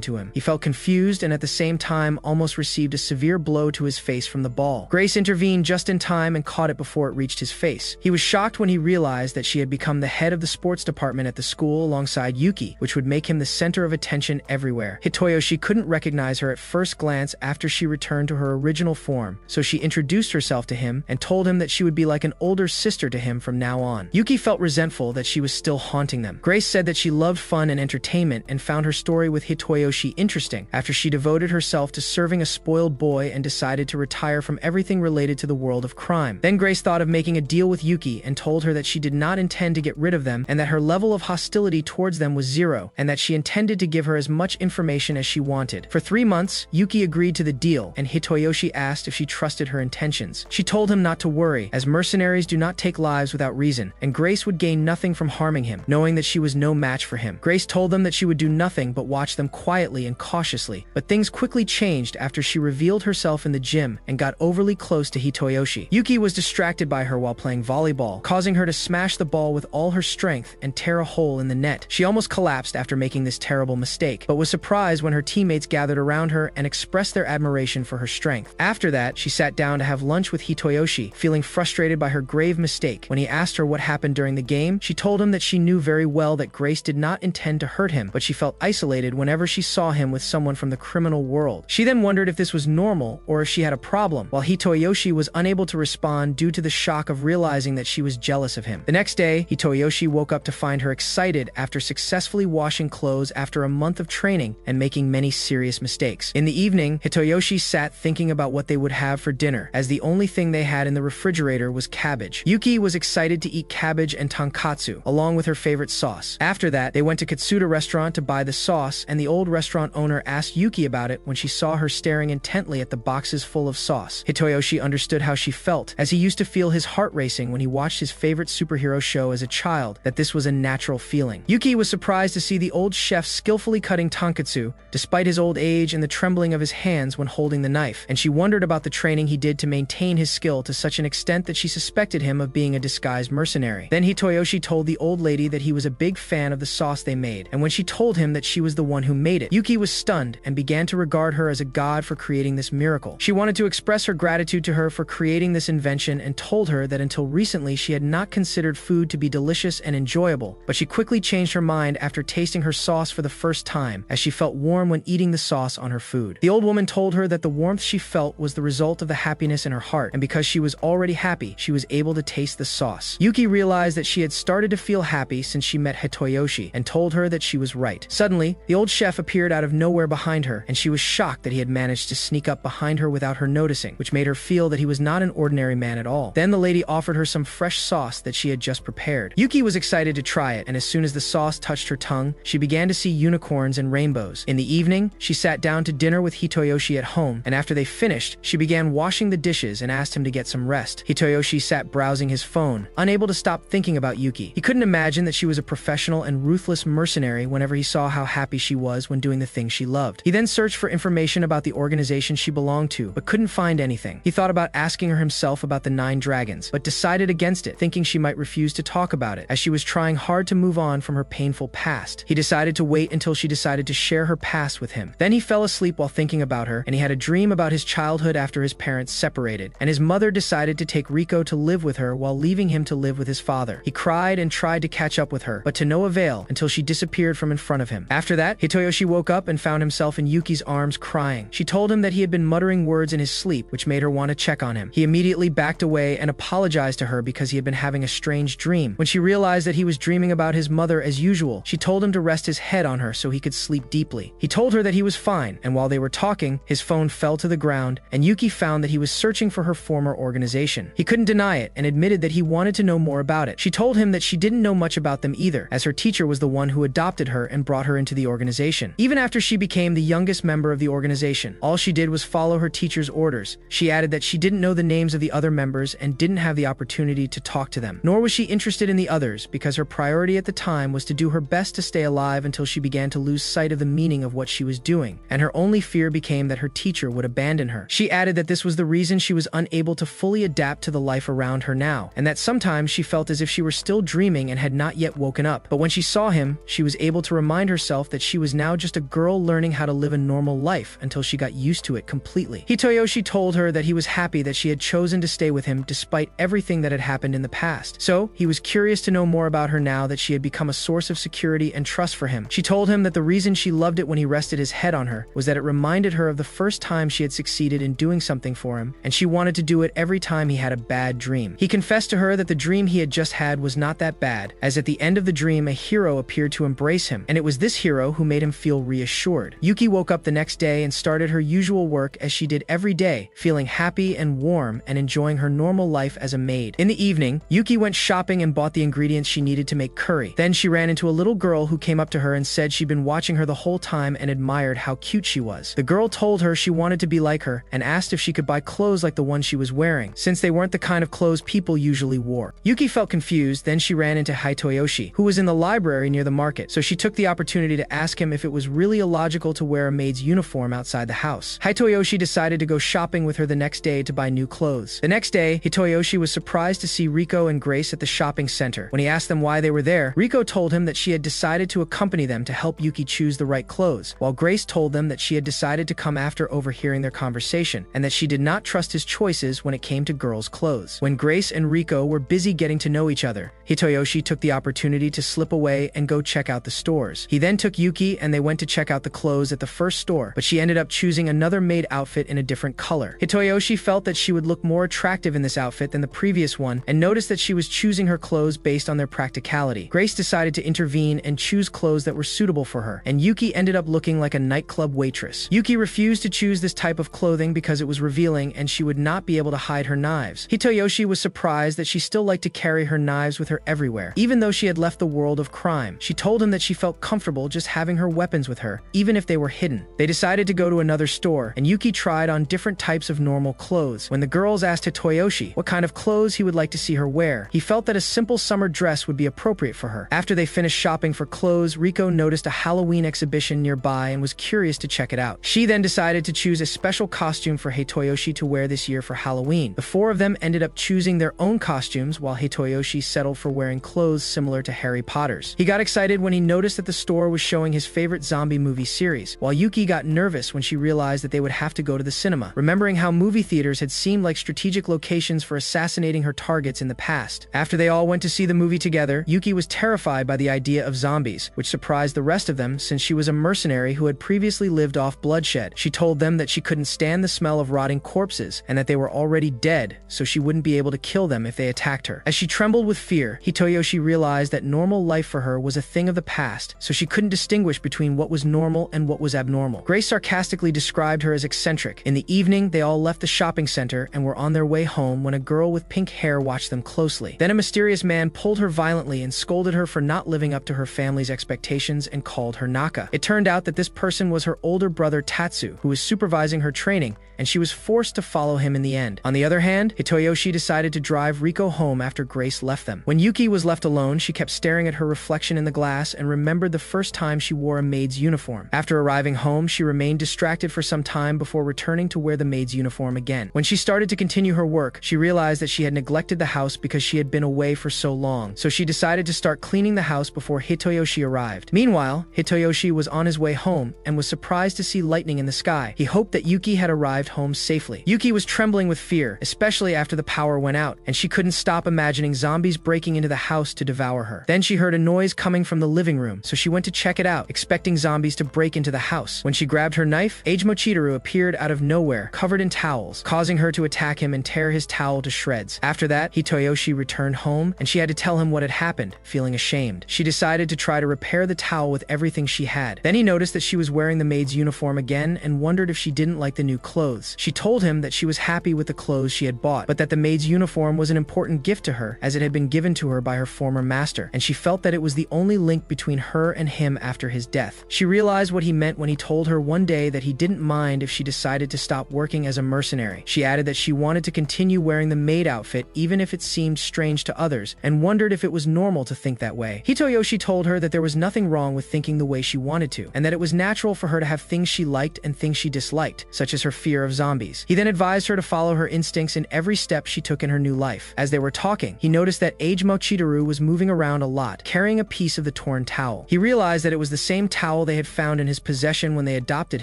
to him. He felt confused and at the same time almost received a severe blow to his face from the ball. Grace intervened just in time and caught it before it reached his face. He was shocked when he realized that she had become the head of the sports department at the school alongside Yuki, which would make him the center of attention everywhere. Hitoyoshi couldn't recognize her at first glance after she returned to her original form, so she introduced herself to him and told him that she would be like an older sister to him from now on. Yuki felt resentful that she was still haunting them. Grace said that she loved fun and entertainment and found her story with Hitoyoshi interesting after she devoted herself to serving a spoiled boy and decided to retire from everything related to the world of crime. Then Grace thought of making a deal with Yuki and told her that she did not intend to get rid of them and that her level of hostility towards them was zero and that she intended to give her as much information as she wanted. For 3 months, Yuki agreed to the deal and Hitoyoshi asked if she trusted her intentions. She told him not to worry, as mercenaries do not take lives without reason, and Grace would gain nothing from harming him, knowing that she was no match for him. Grace told them that she would do nothing but watch them quietly and cautiously, but things quickly changed after she revealed herself in the gym and got overly close to Hitoyoshi. Yuki was distracted by her while playing volleyball, causing her to smash the ball with all her strength and tear a hole in the net. She almost collapsed after making this terrible mistake, but was surprised when her teammates gathered around her and expressed their admiration for her strength. After that, she sat down to have lunch with Hitoyoshi, feeling frustrated by her grave mistake. When he asked her what happened during the game, she told him that she knew very well that Grace did not intend to hurt him, but she felt isolated whenever she saw him with someone from the criminal world. She then wondered if this was normal or if she had a problem, while Hitoyoshi was unable to respond due to the shock of realizing that she was jealous of him. The next day, Hitoyoshi woke up to find her excited after successfully washing clothes after a month of training and making many serious mistakes. In the evening, Hitoyoshi sat thinking about what they would have for dinner, as the only thing they had in the refrigerator was cabbage. Yuki was excited to eat cabbage and tonkatsu, along with her favorite sauce. After that, they went to Katsuda restaurant to buy the sauce, and the old restaurant owner asked Yuki about it when she saw her staring intently at the boxes full of sauce. Hitoyoshi understood how she felt, as he used to feel his heart racing when he watched his favorite superhero show as a child, that this was a natural feeling. Yuki was surprised to see the old chef skillfully cutting tonkatsu, despite his old age and the trembling of his hands when holding the knife, and she wondered about the training he did to maintain his skill to such an extent that she suspected him of being a disguised mercenary. Then Hitoyoshi told the old lady that he was a big fan of the sauce they made, and when she told him that she was the one who made it, Yuki was stunned and began to regard her as a god for creating this miracle. She wanted to express her gratitude to her for creating this invention and told her that until recently she had not considered food to be delicious and enjoyable, but she quickly changed her mind after tasting her sauce for the first time, as she felt warm when eating the sauce on her food. The old woman told her that the warmth she felt was the result of the happiness in her heart, and because she was already happy, she was able to taste the sauce. Yuki realized that she had started to feel happy since she met Hitoyoshi, and told her that she was right. Suddenly, the old chef appeared out of nowhere behind her, and she was shocked that he had managed to sneak up behind her without her noticing, which made her feel that he was not an ordinary man at all. Then the lady offered her some fresh sauce that she had just prepared. Yuki was excited to try it, and as soon as the sauce touched her tongue, she began to see unicorns and rainbows. In the evening, she sat down to dinner with Hitoyoshi at home, and after they finished, she began washing the dishes and asked him to get some rest. Hitoyoshi sat browsing his phone, unable to stop thinking about Yuki. He couldn't imagine that she was a professional and ruthless mercenary whenever he saw how happy she was when doing the things she loved. He then searched for information about the organization she belonged to, but couldn't find anything. He thought about asking her himself about the 9 dragons, but decided against it, thinking she might refuse to talk about it, as she was trying hard to move on from her painful past. He decided to wait until she decided to share her past with him. Then he fell asleep while thinking about her, and he had a dream about his childhood after his parents separated, and his mother decided to take Riko to live with her her while leaving him to live with his father. He cried and tried to catch up with her, but to no avail until she disappeared from in front of him. After that, Hitoyoshi woke up and found himself in Yuki's arms crying. She told him that he had been muttering words in his sleep, which made her want to check on him. He immediately backed away and apologized to her because he had been having a strange dream. When she realized that he was dreaming about his mother as usual, she told him to rest his head on her so he could sleep deeply. He told her that he was fine, and while they were talking, his phone fell to the ground, and Yuki found that he was searching for her former organization. He couldn't deny it and admitted that he wanted to know more about it. She told him that she didn't know much about them either, as her teacher was the one who adopted her and brought her into the organization. Even after she became the youngest member of the organization, all she did was follow her teacher's orders. She added that she didn't know the names of the other members and didn't have the opportunity to talk to them. Nor was she interested in the others, because her priority at the time was to do her best to stay alive until she began to lose sight of the meaning of what she was doing, and her only fear became that her teacher would abandon her. She added that this was the reason she was unable to fully adapt to the life around her now, and that sometimes she felt as if she were still dreaming and had not yet woken up. But when she saw him, she was able to remind herself that she was now just a girl learning how to live a normal life until she got used to it completely. Hitoyoshi told her that he was happy that she had chosen to stay with him despite everything that had happened in the past. So, he was curious to know more about her now that she had become a source of security and trust for him. She told him that the reason she loved it when he rested his head on her was that it reminded her of the first time she had succeeded in doing something for him, and she wanted to do it every time he had a bad dream. He confessed to her that the dream he had just had was not that bad, as at the end of the dream a hero appeared to embrace him, and it was this hero who made him feel reassured. Yuki woke up the next day and started her usual work as she did every day, feeling happy and warm and enjoying her normal life as a maid. In the evening, Yuki went shopping and bought the ingredients she needed to make curry. Then she ran into a little girl who came up to her and said she'd been watching her the whole time and admired how cute she was. The girl told her she wanted to be like her and asked if she could buy clothes like the one she was wearing, since they weren't the kind of clothes people usually wore. Yuki felt confused, then she ran into Hitoyoshi, who was in the library near the market, so she took the opportunity to ask him if it was really illogical to wear a maid's uniform outside the house. Hitoyoshi decided to go shopping with her the next day to buy new clothes. The next day, Hitoyoshi was surprised to see Riko and Grace at the shopping center. When he asked them why they were there, Riko told him that she had decided to accompany them to help Yuki choose the right clothes, while Grace told them that she had decided to come after overhearing their conversation, and that she did not trust his choices when it came to girls' clothes. When Grace and Riko were busy getting to know each other, Hitoyoshi took the opportunity to slip away and go check out the stores. He then took Yuki and they went to check out the clothes at the first store, but she ended up choosing another maid outfit in a different color. Hitoyoshi felt that she would look more attractive in this outfit than the previous one and noticed that she was choosing her clothes based on their practicality. Grace decided to intervene and choose clothes that were suitable for her, and Yuki ended up looking like a nightclub waitress. Yuki refused to choose this type of clothing because it was revealing and she would not be able to hide her knives. Hitoyoshi was surprised that she still liked to carry her knives with her everywhere, even though she had left the world of crime. She told him that she felt comfortable just having her weapons with her, even if they were hidden. They decided to go to another store, and Yuki tried on different types of normal clothes. When the girls asked Hitoyoshi what kind of clothes he would like to see her wear, he felt that a simple summer dress would be appropriate for her. After they finished shopping for clothes, Riko noticed a Halloween exhibition nearby and was curious to check it out. She then decided to choose a special costume for Hitoyoshi to wear this year for Halloween. The four of them ended up choosing their own costumes, while Hitoyoshi settled for wearing clothes similar to Harry Potter's. He got excited when he noticed that the store was showing his favorite zombie movie series, while Yuki got nervous when she realized that they would have to go to the cinema, remembering how movie theaters had seemed like strategic locations for assassinating her targets in the past. After they all went to see the movie together, Yuki was terrified by the idea of zombies, which surprised the rest of them since she was a mercenary who had previously lived off bloodshed. She told them that she couldn't stand the smell of rotting corpses and that they were already dead, so she wouldn't be able to kill them if they attacked her. As she trembled with fear, Hitoyoshi realized that normal life for her was a thing of the past, so she couldn't distinguish between what was normal and what was abnormal. Grace sarcastically described her as eccentric. In the evening, they all left the shopping center and were on their way home when a girl with pink hair watched them closely. Then a mysterious man pulled her violently and scolded her for not living up to her family's expectations and called her Naka. It turned out that this person was her older brother Tatsu, who was supervising her training, and she was forced to follow him in the end. On the other hand, Hitoyoshi decided to drive Riko home after Grace left them. When Yuki was left alone, she kept staring at her reflection in the glass and remembered the first time she wore a maid's uniform. After arriving home, she remained distracted for some time before returning to wear the maid's uniform again. When she started to continue her work, she realized that she had neglected the house because she had been away for so long, so she decided to start cleaning the house before Hitoyoshi arrived. Meanwhile, Hitoyoshi was on his way home and was surprised to see lightning in the sky. He hoped that Yuki had arrived arrived home safely. Yuki was trembling with fear, especially after the power went out, and she couldn't stop imagining zombies breaking into the house to devour her. Then she heard a noise coming from the living room, so she went to check it out, expecting zombies to break into the house. When she grabbed her knife, Age Mochitaru appeared out of nowhere, covered in towels, causing her to attack him and tear his towel to shreds. After that, Hitoyoshi returned home, and she had to tell him what had happened, feeling ashamed. She decided to try to repair the towel with everything she had. Then he noticed that she was wearing the maid's uniform again and wondered if she didn't like the new clothes. She told him that she was happy with the clothes she had bought, but that the maid's uniform was an important gift to her as it had been given to her by her former master, and she felt that it was the only link between her and him after his death. She realized what he meant when he told her one day that he didn't mind if she decided to stop working as a mercenary. She added that she wanted to continue wearing the maid outfit even if it seemed strange to others, and wondered if it was normal to think that way. Hitoyoshi told her that there was nothing wrong with thinking the way she wanted to, and that it was natural for her to have things she liked and things she disliked, such as her fear of zombies. He then advised her to follow her instincts in every step she took in her new life. As they were talking, he noticed that Age Mochitaru was moving around a lot, carrying a piece of the torn towel. He realized that it was the same towel they had found in his possession when they adopted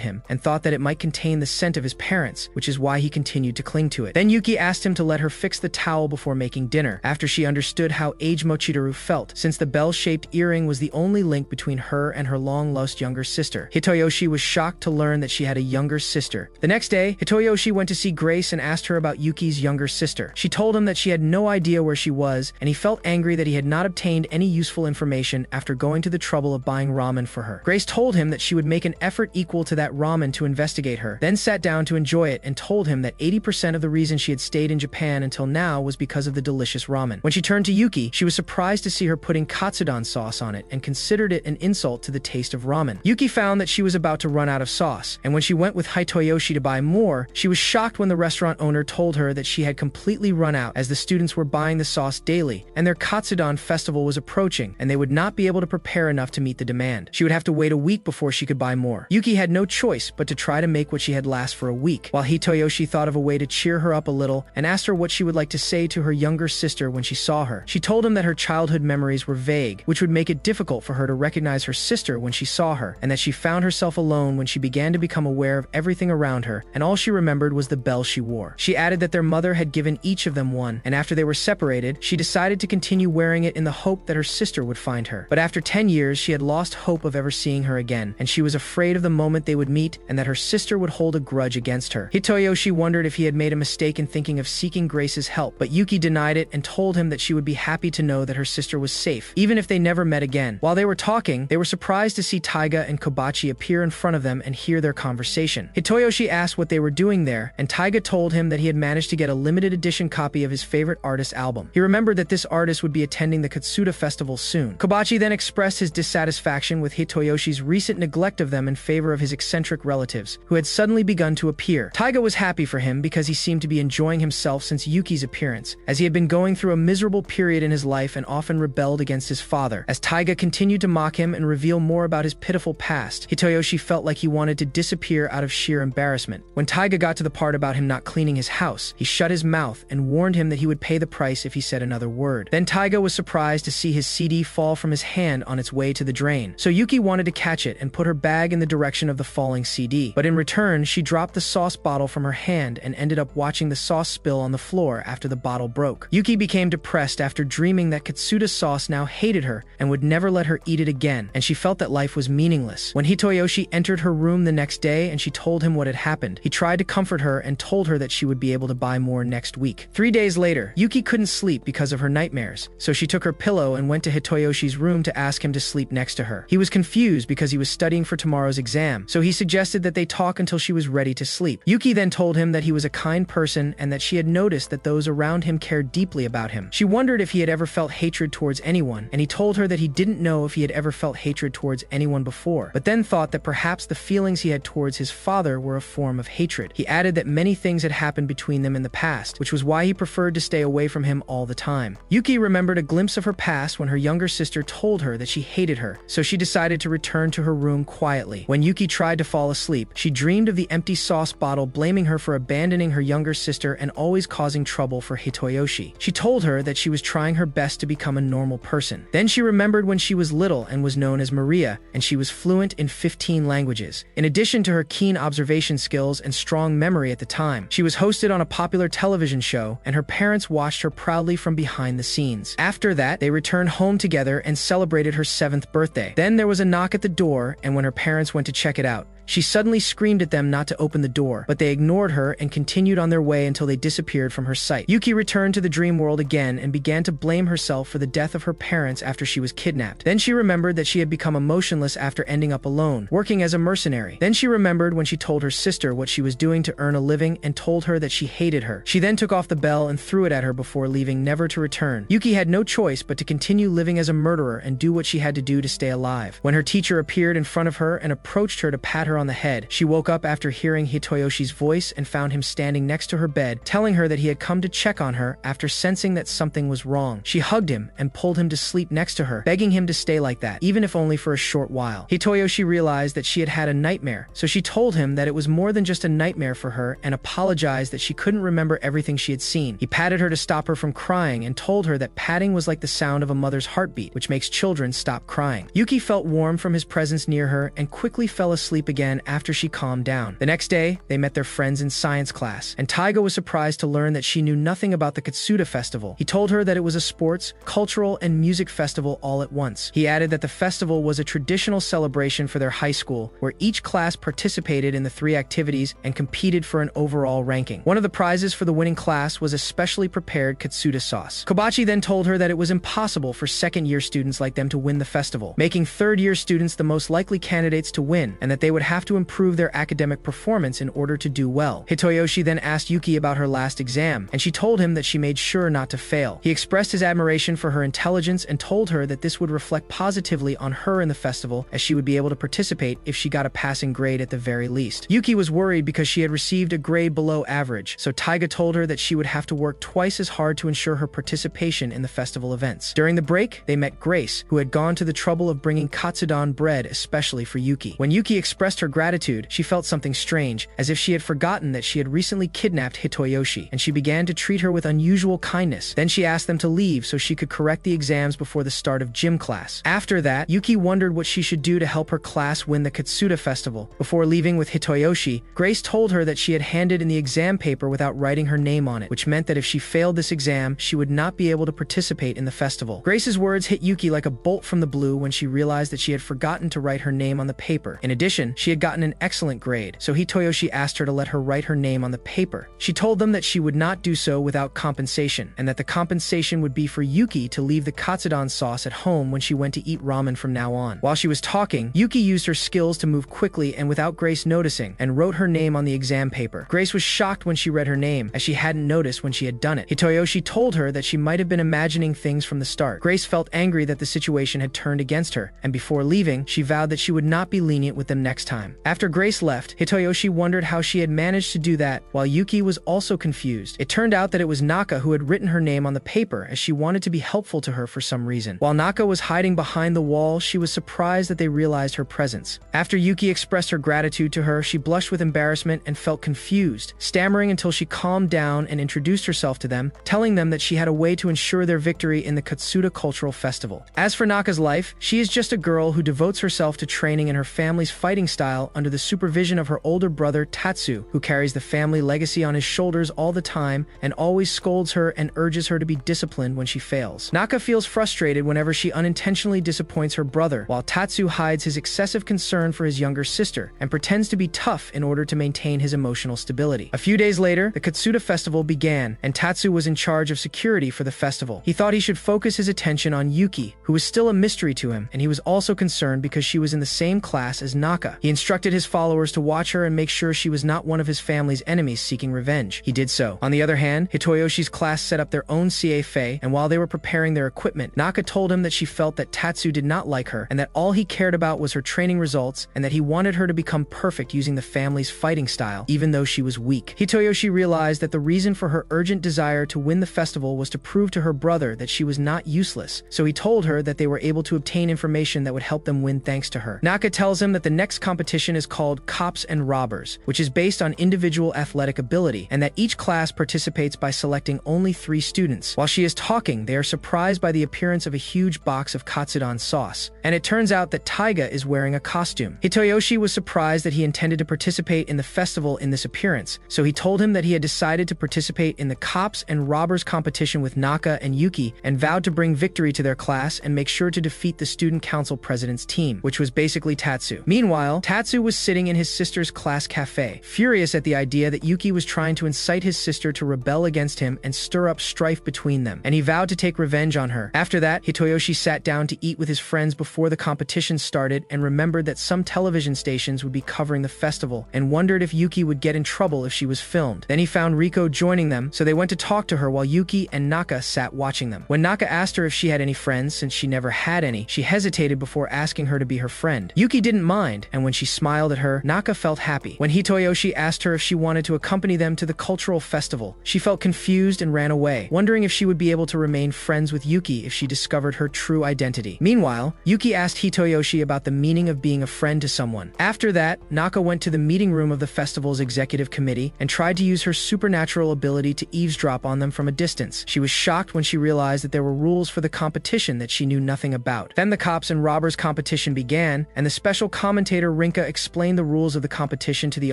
him, and thought that it might contain the scent of his parents, which is why he continued to cling to it. Then Yuki asked him to let her fix the towel before making dinner, after she understood how Age Mochitaru felt, since the bell-shaped earring was the only link between her and her long-lost younger sister. Hitoyoshi was shocked to learn that she had a younger sister. The next day, Hitoyoshi went to see Grace and asked her about Yuki's younger sister. She told him that she had no idea where she was, and he felt angry that he had not obtained any useful information after going to the trouble of buying ramen for her. Grace told him that she would make an effort equal to that ramen to investigate her, then sat down to enjoy it and told him that 80% of the reason she had stayed in Japan until now was because of the delicious ramen. When she turned to Yuki, she was surprised to see her putting katsudon sauce on it and considered it an insult to the taste of ramen. Yuki found that she was about to run out of sauce, and when she went with Hitoyoshi to buy more, she was shocked when the restaurant owner told her that she had completely run out, as the students were buying the sauce daily, and their katsudon festival was approaching, and they would not be able to prepare enough to meet the demand. She would have to wait a week before she could buy more. Yuki had no choice but to try to make what she had last for a week, while Hitoyoshi thought of a way to cheer her up a little and asked her what she would like to say to her younger sister when she saw her. She told him that her childhood memories were vague, which would make it difficult for her to recognize her sister when she saw her, and that she found herself alone when she began to become aware of everything around her, and all she remembered was the bell she wore. She added that their mother had given each of them one, and after they were separated, she decided to continue wearing it in the hope that her sister would find her. But after 10 years, she had lost hope of ever seeing her again, and she was afraid of the moment they would meet and that her sister would hold a grudge against her. Hitoyoshi wondered if he had made a mistake in thinking of seeking Grace's help, but Yuki denied it and told him that she would be happy to know that her sister was safe, even if they never met again. While they were talking, they were surprised to see Taiga and Kobachi appear in front of them and hear their conversation. Hitoyoshi asked what they were doing there, and Taiga told him that he had managed to get a limited edition copy of his favorite artist's album. He remembered that this artist would be attending the Katsuta festival soon. Kobachi then expressed his dissatisfaction with Hitoyoshi's recent neglect of them in favor of his eccentric relatives, who had suddenly begun to appear. Taiga was happy for him because he seemed to be enjoying himself since Yuki's appearance, as he had been going through a miserable period in his life and often rebelled against his father. As Taiga continued to mock him and reveal more about his pitiful past, Hitoyoshi felt like he wanted to disappear out of sheer embarrassment. When Taiga got to the part about him not cleaning his house, he shut his mouth and warned him that he would pay the price if he said another word. Then Taiga was surprised to see his CD fall from his hand on its way to the drain, so Yuki wanted to catch it and put her bag in the direction of the falling CD. But in return, she dropped the sauce bottle from her hand and ended up watching the sauce spill on the floor after the bottle broke. Yuki became depressed after dreaming that Katsuta sauce now hated her and would never let her eat it again, and she felt that life was meaningless. When Hitoyoshi entered her room the next day and she told him what had happened, he tried to comfort her and told her that she would be able to buy more next week. 3 days later, Yuki couldn't sleep because of her nightmares, so she took her pillow and went to Hitoyoshi's room to ask him to sleep next to her. He was confused because he was studying for tomorrow's exam, so he suggested that they talk until she was ready to sleep. Yuki then told him that he was a kind person and that she had noticed that those around him cared deeply about him. She wondered if he had ever felt hatred towards anyone, and he told her that he didn't know if he had ever felt hatred towards anyone before, but then thought that perhaps the feelings he had towards his father were a form of hatred. He added that many things had happened between them in the past, which was why he preferred to stay away from him all the time. Yuki remembered a glimpse of her past when her younger sister told her that she hated her, so she decided to return to her room quietly. When Yuki tried to fall asleep, she dreamed of the empty sauce bottle blaming her for abandoning her younger sister and always causing trouble for Hitoyoshi. She told her that she was trying her best to become a normal person. Then she remembered when she was little and was known as Maria, and she was fluent in 15 languages. In addition to her keen observation skills and strong memory at the time. She was hosted on a popular television show, and her parents watched her proudly from behind the scenes. After that, they returned home together and celebrated her 7th birthday. Then there was a knock at the door, and when her parents went to check it out, she suddenly screamed at them not to open the door, but they ignored her and continued on their way until they disappeared from her sight. Yuki returned to the dream world again and began to blame herself for the death of her parents after she was kidnapped. Then she remembered that she had become emotionless after ending up alone, working as a mercenary. Then she remembered when she told her sister what she was doing to earn a living and told her that she hated her. She then took off the bell and threw it at her before leaving, never to return. Yuki had no choice but to continue living as a murderer and do what she had to do to stay alive. When her teacher appeared in front of her and approached her to pat her on the head, she woke up after hearing Hitoyoshi's voice and found him standing next to her bed, telling her that he had come to check on her after sensing that something was wrong. She hugged him and pulled him to sleep next to her, begging him to stay like that, even if only for a short while. Hitoyoshi realized that she had had a nightmare, so she told him that it was more than just a nightmare for her and apologized that she couldn't remember everything she had seen. He patted her to stop her from crying and told her that patting was like the sound of a mother's heartbeat, which makes children stop crying. Yuki felt warm from his presence near her and quickly fell asleep again after she calmed down. The next day, they met their friends in science class, and Taiga was surprised to learn that she knew nothing about the Katsuta festival. He told her that it was a sports, cultural, and music festival all at once. He added that the festival was a traditional celebration for their high school, where each class participated in the 3 activities and competed for an overall ranking. One of the prizes for the winning class was a specially prepared Katsuta sauce. Kobachi then told her that it was impossible for second-year students like them to win the festival, making third-year students the most likely candidates to win, and that they would have to improve their academic performance in order to do well. Hitoyoshi then asked Yuki about her last exam, and she told him that she made sure not to fail. He expressed his admiration for her intelligence and told her that this would reflect positively on her in the festival, as she would be able to participate if she got a passing grade at the very least. Yuki was worried because she had received a grade below average, so Taiga told her that she would have to work twice as hard to ensure her participation in the festival events. During the break, they met Grace, who had gone to the trouble of bringing katsudon bread especially for Yuki. When Yuki expressed her gratitude, she felt something strange, as if she had forgotten that she had recently kidnapped Hitoyoshi, and she began to treat her with unusual kindness. Then she asked them to leave so she could correct the exams before the start of gym class. After that, Yuki wondered what she should do to help her class win the Katsuta festival. Before leaving with Hitoyoshi, Grace told her that she had handed in the exam paper without writing her name on it, which meant that if she failed this exam, she would not be able to participate in the festival. Grace's words hit Yuki like a bolt from the blue when she realized that she had forgotten to write her name on the paper. In addition, she had gotten an excellent grade, so Hitoyoshi asked her to let her write her name on the paper. She told them that she would not do so without compensation, and that the compensation would be for Yuki to leave the katsudon sauce at home when she went to eat ramen from now on. While she was talking, Yuki used her skills to move quickly and without Grace noticing, and wrote her name on the exam paper. Grace was shocked when she read her name, as she hadn't noticed when she had done it. Hitoyoshi told her that she might have been imagining things from the start. Grace felt angry that the situation had turned against her, and before leaving, she vowed that she would not be lenient with them next time. After Grace left, Hitoyoshi wondered how she had managed to do that, while Yuki was also confused. It turned out that it was Naka who had written her name on the paper, as she wanted to be helpful to her for some reason. While Naka was hiding behind the wall, she was surprised that they realized her presence. After Yuki expressed her gratitude to her, she blushed with embarrassment and felt confused, stammering until she calmed down and introduced herself to them, telling them that she had a way to ensure their victory in the Katsuta Cultural Festival. As for Naka's life, she is just a girl who devotes herself to training in her family's fighting style under the supervision of her older brother Tatsu, who carries the family legacy on his shoulders all the time and always scolds her and urges her to be disciplined when she fails. Naka feels frustrated whenever she unintentionally disappoints her brother, while Tatsu hides his excessive concern for his younger sister and pretends to be tough in order to maintain his emotional stability. A few days later, the Katsuta festival began, and Tatsu was in charge of security for the festival. He thought he should focus his attention on Yuki, who was still a mystery to him, and he was also concerned because she was in the same class as Naka. He instructed his followers to watch her and make sure she was not one of his family's enemies seeking revenge. He did so. On the other hand, Hitoyoshi's class set up their own CA, and while they were preparing their equipment, Naka told him that she felt that Tatsu did not like her, and that all he cared about was her training results, and that he wanted her to become perfect using the family's fighting style, even though she was weak. Hitoyoshi realized that the reason for her urgent desire to win the festival was to prove to her brother that she was not useless, so he told her that they were able to obtain information that would help them win thanks to her. Naka tells him that the next competition competition is called Cops and Robbers, which is based on individual athletic ability, and that each class participates by selecting only 3 students. While she is talking, they are surprised by the appearance of a huge box of katsudon sauce, and it turns out that Taiga is wearing a costume. Hitoyoshi was surprised that he intended to participate in the festival in this appearance, so he told him that he had decided to participate in the Cops and Robbers competition with Naka and Yuki, and vowed to bring victory to their class and make sure to defeat the student council president's team, which was basically Tatsu. Meanwhile, Tatsu was sitting in his sister's class cafe, furious at the idea that Yuki was trying to incite his sister to rebel against him and stir up strife between them, and he vowed to take revenge on her. After that, Hitoyoshi sat down to eat with his friends before the competition started and remembered that some television stations would be covering the festival and wondered if Yuki would get in trouble if she was filmed. Then he found Riko joining them, so they went to talk to her while Yuki and Naka sat watching them. When Naka asked her if she had any friends, since she never had any, she hesitated before asking her to be her friend. Yuki didn't mind, and when she smiled at her, Naka felt happy. When Hitoyoshi asked her if she wanted to accompany them to the cultural festival, she felt confused and ran away, wondering if she would be able to remain friends with Yuki if she discovered her true identity. Meanwhile, Yuki asked Hitoyoshi about the meaning of being a friend to someone. After that, Naka went to the meeting room of the festival's executive committee and tried to use her supernatural ability to eavesdrop on them from a distance. She was shocked when she realized that there were rules for the competition that she knew nothing about. Then the Cops and Robbers competition began, and the special commentator Rinka explained the rules of the competition to the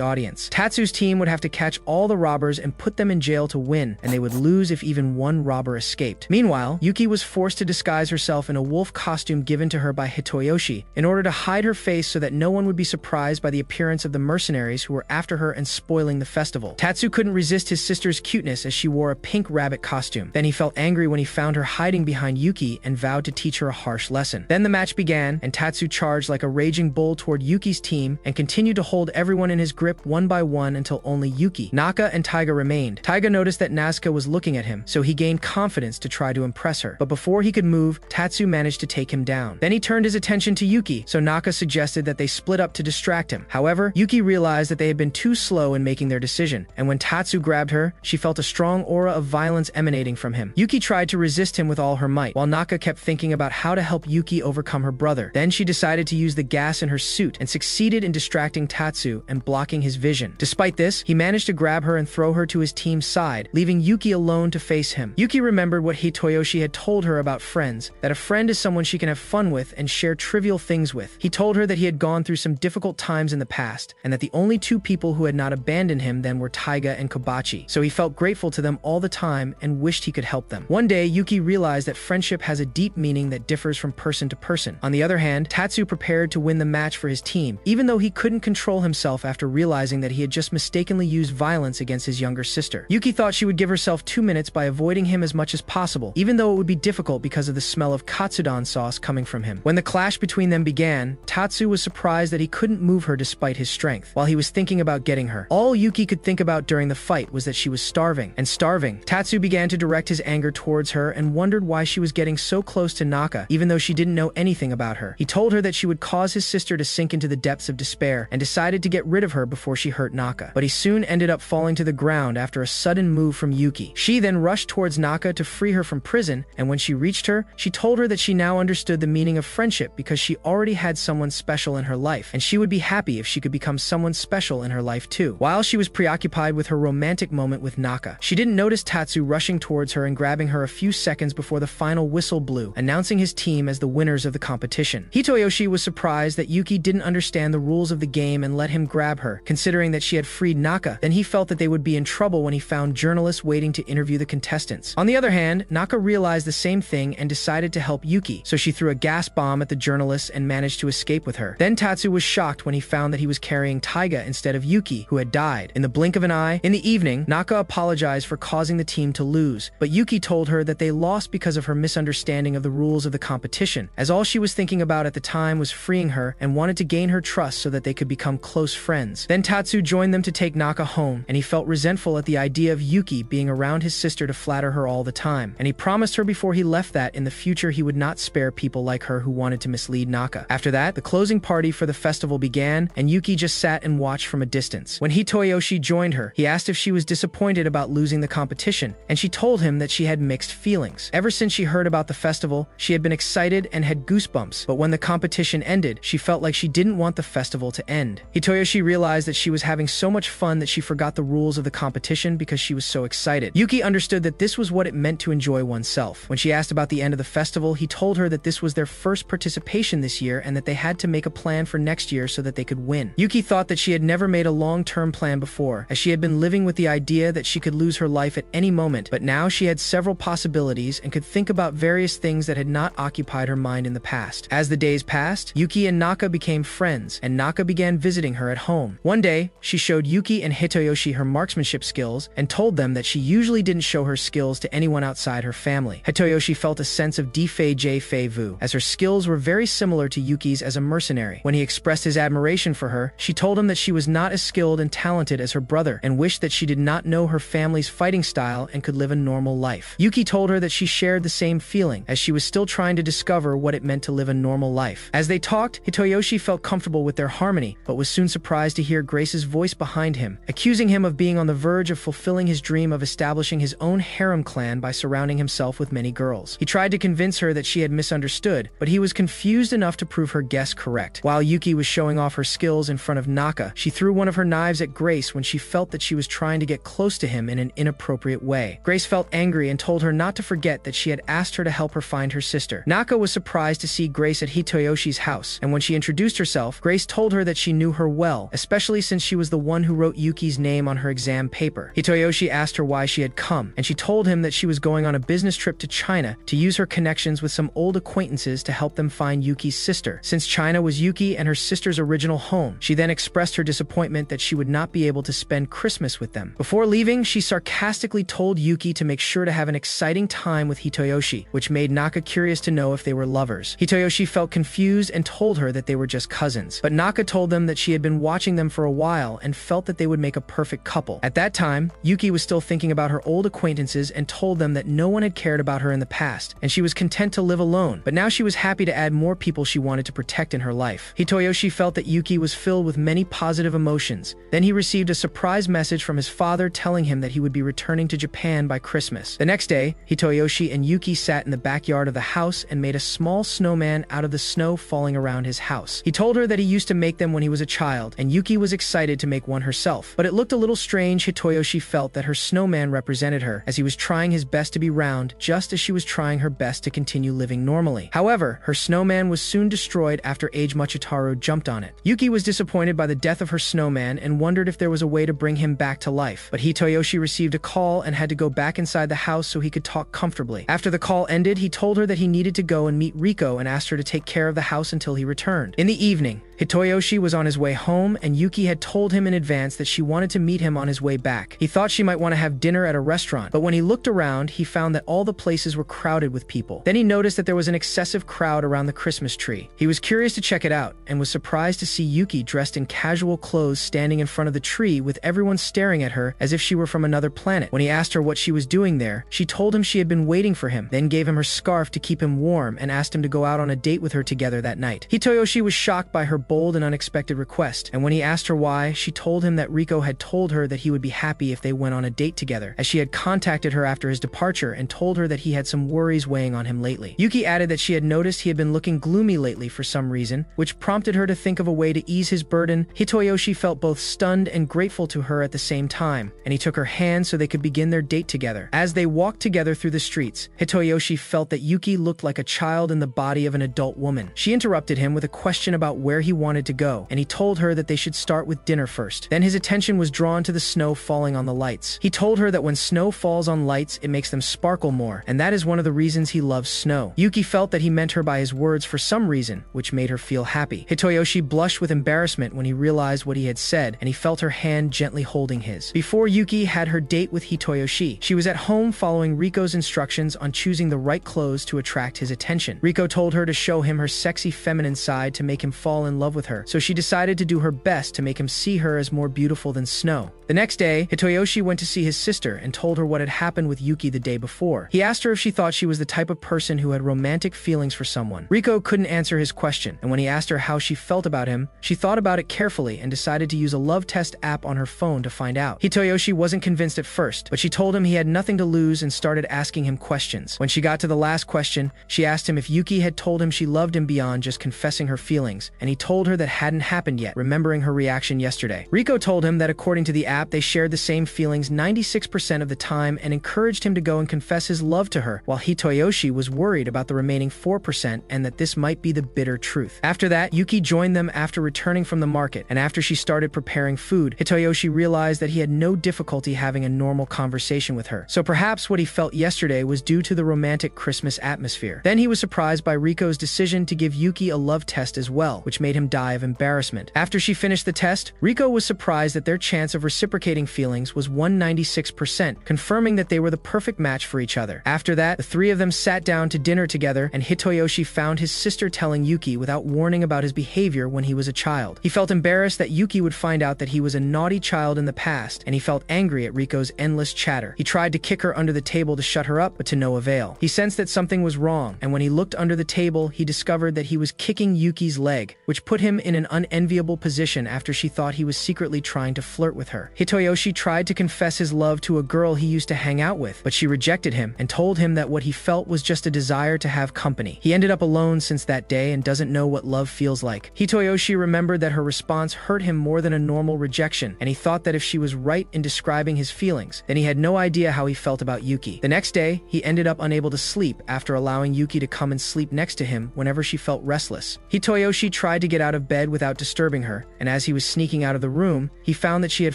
audience. Tatsu's team would have to catch all the robbers and put them in jail to win, and they would lose if even one robber escaped. Meanwhile, Yuki was forced to disguise herself in a wolf costume given to her by Hitoyoshi in order to hide her face so that no one would be surprised by the appearance of the mercenaries who were after her and spoiling the festival. Tatsu couldn't resist his sister's cuteness as she wore a pink rabbit costume. Then he felt angry when he found her hiding behind Yuki and vowed to teach her a harsh lesson. Then the match began, and Tatsu charged like a raging bull toward Yuki's team and continued to hold everyone in his grip one by one until only Yuki, Naka, and Taiga remained. Taiga noticed that Nazca was looking at him, so he gained confidence to try to impress her. But before he could move, Tatsu managed to take him down. Then he turned his attention to Yuki, so Naka suggested that they split up to distract him. However, Yuki realized that they had been too slow in making their decision, and when Tatsu grabbed her, she felt a strong aura of violence emanating from him. Yuki tried to resist him with all her might, while Naka kept thinking about how to help Yuki overcome her brother. Then she decided to use the gas in her suit and succeeded in distracting Tatsu and blocking his vision. Despite this, he managed to grab her and throw her to his team's side, leaving Yuki alone to face him. Yuki remembered what Hitoyoshi had told her about friends, that a friend is someone she can have fun with and share trivial things with. He told her that he had gone through some difficult times in the past, and that the only 2 people who had not abandoned him then were Taiga and Kobachi, so he felt grateful to them all the time and wished he could help them. One day, Yuki realized that friendship has a deep meaning that differs from person to person. On the other hand, Tatsu prepared to win the match for his team, even though he couldn't control himself after realizing that he had just mistakenly used violence against his younger sister. Yuki thought she would give herself 2 minutes by avoiding him as much as possible, even though it would be difficult because of the smell of katsudon sauce coming from him. When the clash between them began, Tatsu was surprised that he couldn't move her despite his strength. While he was thinking about getting her, all Yuki could think about during the fight was that she was starving. Tatsu began to direct his anger towards her and wondered why she was getting so close to Naka, even though she didn't know anything about her. He told her that she would cause his sister to sink into the depths of despair and decided to get rid of her before she hurt Naka. But he soon ended up falling to the ground after a sudden move from Yuki. She then rushed towards Naka to free her from prison, and when she reached her, she told her that she now understood the meaning of friendship because she already had someone special in her life, and she would be happy if she could become someone special in her life too. While she was preoccupied with her romantic moment with Naka, she didn't notice Tatsu rushing towards her and grabbing her a few seconds before the final whistle blew, announcing his team as the winners of the competition. Hitoyoshi was surprised that Yuki didn't understand the rules of the game and let him grab her, considering that she had freed Naka. Then he felt that they would be in trouble when he found journalists waiting to interview the contestants. On the other hand, Naka realized the same thing and decided to help Yuki, so she threw a gas bomb at the journalists and managed to escape with her. Then Tatsu was shocked when he found that he was carrying Taiga instead of Yuki, who had died. In the blink of an eye, in the evening, Naka apologized for causing the team to lose, but Yuki told her that they lost because of her misunderstanding of the rules of the competition, as all she was thinking about at the time was freeing her and wanted to gain her trust so that they could become close friends. Then Tatsu joined them to take Naka home, and he felt resentful at the idea of Yuki being around his sister to flatter her all the time, and he promised her before he left that in the future he would not spare people like her who wanted to mislead Naka. After that, the closing party for the festival began, and Yuki just sat and watched from a distance. When Hitoyoshi joined her, he asked if she was disappointed about losing the competition, and she told him that she had mixed feelings. Ever since she heard about the festival, she had been excited and had goosebumps, but when the competition ended, she felt like she didn't want the festival to end. Hitoyoshi realized that she was having so much fun that she forgot the rules of the competition because she was so excited. Yuki understood that this was what it meant to enjoy oneself. When she asked about the end of the festival, he told her that this was their first participation this year and that they had to make a plan for next year so that they could win. Yuki thought that she had never made a long-term plan before, as she had been living with the idea that she could lose her life at any moment, but now she had several possibilities and could think about various things that had not occupied her mind in the past. As the days passed, Yuki and Naka became friends, and Naka began visiting her at home. One day, she showed Yuki and Hitoyoshi her marksmanship skills and told them that she usually didn't show her skills to anyone outside her family. Hitoyoshi felt a sense of vu, as her skills were very similar to Yuki's as a mercenary. When he expressed his admiration for her, she told him that she was not as skilled and talented as her brother and wished that she did not know her family's fighting style and could live a normal life. Yuki told her that she shared the same feeling, as she was still trying to discover what it meant to live a normal life. As they talked, Hitoyoshi felt comfortable with their harmony, but was soon surprised to hear Grace's voice behind him, accusing him of being on the verge of fulfilling his dream of establishing his own harem clan by surrounding himself with many girls. He tried to convince her that she had misunderstood, but he was confused enough to prove her guess correct. While Yuki was showing off her skills in front of Naka, she threw one of her knives at Grace when she felt that she was trying to get close to him in an inappropriate way. Grace felt angry and told her not to forget that she had asked her to help her find her sister. Naka was surprised to see Grace at Hitoyoshi's house, and when she introduced herself, Grace told her that she knew her well, especially since she was the one who wrote Yuki's name on her exam paper. Hitoyoshi asked her why she had come, and she told him that she was going on a business trip to China to use her connections with some old acquaintances to help them find Yuki's sister, since China was Yuki and her sister's original home. She then expressed her disappointment that she would not be able to spend Christmas with them. Before leaving, she sarcastically told Yuki to make sure to have an exciting time with Hitoyoshi, which made Naka curious to know if they were lovers. Hitoyoshi felt confused and told her that they were just cousins, but Naka told them that she had been watching them for a while and felt that they would make a perfect couple. At that time, Yuki was still thinking about her old acquaintances and told them that no one had cared about her in the past, and she was content to live alone, but now she was happy to add more people she wanted to protect in her life. Hitoyoshi felt that Yuki was filled with many positive emotions. Then he received a surprise message from his father telling him that he would be returning to Japan by Christmas. The next day, Hitoyoshi and Yuki sat in the backyard of the house and made a small snowman out of the snow falling around his house. He told her that he used to make them when he was a child, and Yuki was excited to make one herself. But it looked a little strange. Hitoyoshi felt that her snowman represented her, as he was trying his best to be round, just as she was trying her best to continue living normally. However, her snowman was soon destroyed after Age Machitaro jumped on it. Yuki was disappointed by the death of her snowman and wondered if there was a way to bring him back to life, but Hitoyoshi received a call and had to go back inside the house so he could talk comfortably. After the call ended, he told her that he needed to go and meet Riko and asked her to take care of the house until he returned. In the evening, Hitoyoshi was on his way home, and Yuki had told him in advance that she wanted to meet him on his way back. He thought she might want to have dinner at a restaurant, but when he looked around, he found that all the places were crowded with people. Then he noticed that there was an excessive crowd around the Christmas tree. He was curious to check it out, and was surprised to see Yuki dressed in casual clothes standing in front of the tree with everyone staring at her as if she were from another planet. When he asked her what she was doing there, she told him she had been waiting for him, then gave him her scarf to keep him warm and asked him to go out on a date with her together that night. Hitoyoshi was shocked by her bold and unexpected request, and when he asked her why, she told him that Riko had told her that he would be happy if they went on a date together, as she had contacted her after his departure and told her that he had some worries weighing on him lately. Yuki added that she had noticed he had been looking gloomy lately for some reason, which prompted her to think of a way to ease his burden. Hitoyoshi felt both stunned and grateful to her at the same time, and he took her hand so they could begin their date together. As they walked together through the streets, Hitoyoshi felt that Yuki looked like a child in the body of an adult woman. She interrupted him with a question about where he wanted to go, and he told her that they should start with dinner first. Then his attention was drawn to the snow falling on the lights. He told her that when snow falls on lights, it makes them sparkle more, and that is one of the reasons he loves snow. Yuki felt that he meant her by his words for some reason, which made her feel happy. Hitoyoshi blushed with embarrassment when he realized what he had said, and he felt her hand gently holding his. Before Yuki had her date with Hitoyoshi, she was at home following Riko's instructions on choosing the right clothes to attract his attention. Riko told her to show him her sexy feminine side to make him fall in love with her, so she decided to do her best to make him see her as more beautiful than snow. The next day, Hitoyoshi went to see his sister and told her what had happened with Yuki the day before. He asked her if she thought she was the type of person who had romantic feelings for someone. Riko couldn't answer his question, and when he asked her how she felt about him, she thought about it carefully and decided to use a love test app on her phone to find out. Hitoyoshi wasn't convinced at first, but she told him he had nothing to lose and started asking him questions. When she got to the last question, she asked him if Yuki had told him she loved him beyond just confessing her feelings, and he told told her that hadn't happened yet, remembering her reaction yesterday. Riko told him that according to the app, they shared the same feelings 96% of the time and encouraged him to go and confess his love to her, while Hitoyoshi was worried about the remaining 4% and that this might be the bitter truth. After that, Yuki joined them after returning from the market, and after she started preparing food, Hitoyoshi realized that he had no difficulty having a normal conversation with her. So perhaps what he felt yesterday was due to the romantic Christmas atmosphere. Then he was surprised by Riko's decision to give Yuki a love test as well, which made him die of embarrassment. After she finished the test, Riko was surprised that their chance of reciprocating feelings was 196%, confirming that they were the perfect match for each other. After that, the three of them sat down to dinner together, and Hitoyoshi found his sister telling Yuki without warning about his behavior when he was a child. He felt embarrassed that Yuki would find out that he was a naughty child in the past, and he felt angry at Riko's endless chatter. He tried to kick her under the table to shut her up, but to no avail. He sensed that something was wrong, and when he looked under the table, he discovered that he was kicking Yuki's leg, which put him in an unenviable position after she thought he was secretly trying to flirt with her. Hitoyoshi tried to confess his love to a girl he used to hang out with, but she rejected him and told him that what he felt was just a desire to have company. He ended up alone since that day and doesn't know what love feels like. Hitoyoshi remembered that her response hurt him more than a normal rejection, and he thought that if she was right in describing his feelings, then he had no idea how he felt about Yuki. The next day, he ended up unable to sleep after allowing Yuki to come and sleep next to him whenever she felt restless. Hitoyoshi tried to get out of bed without disturbing her, and as he was sneaking out of the room, he found that she had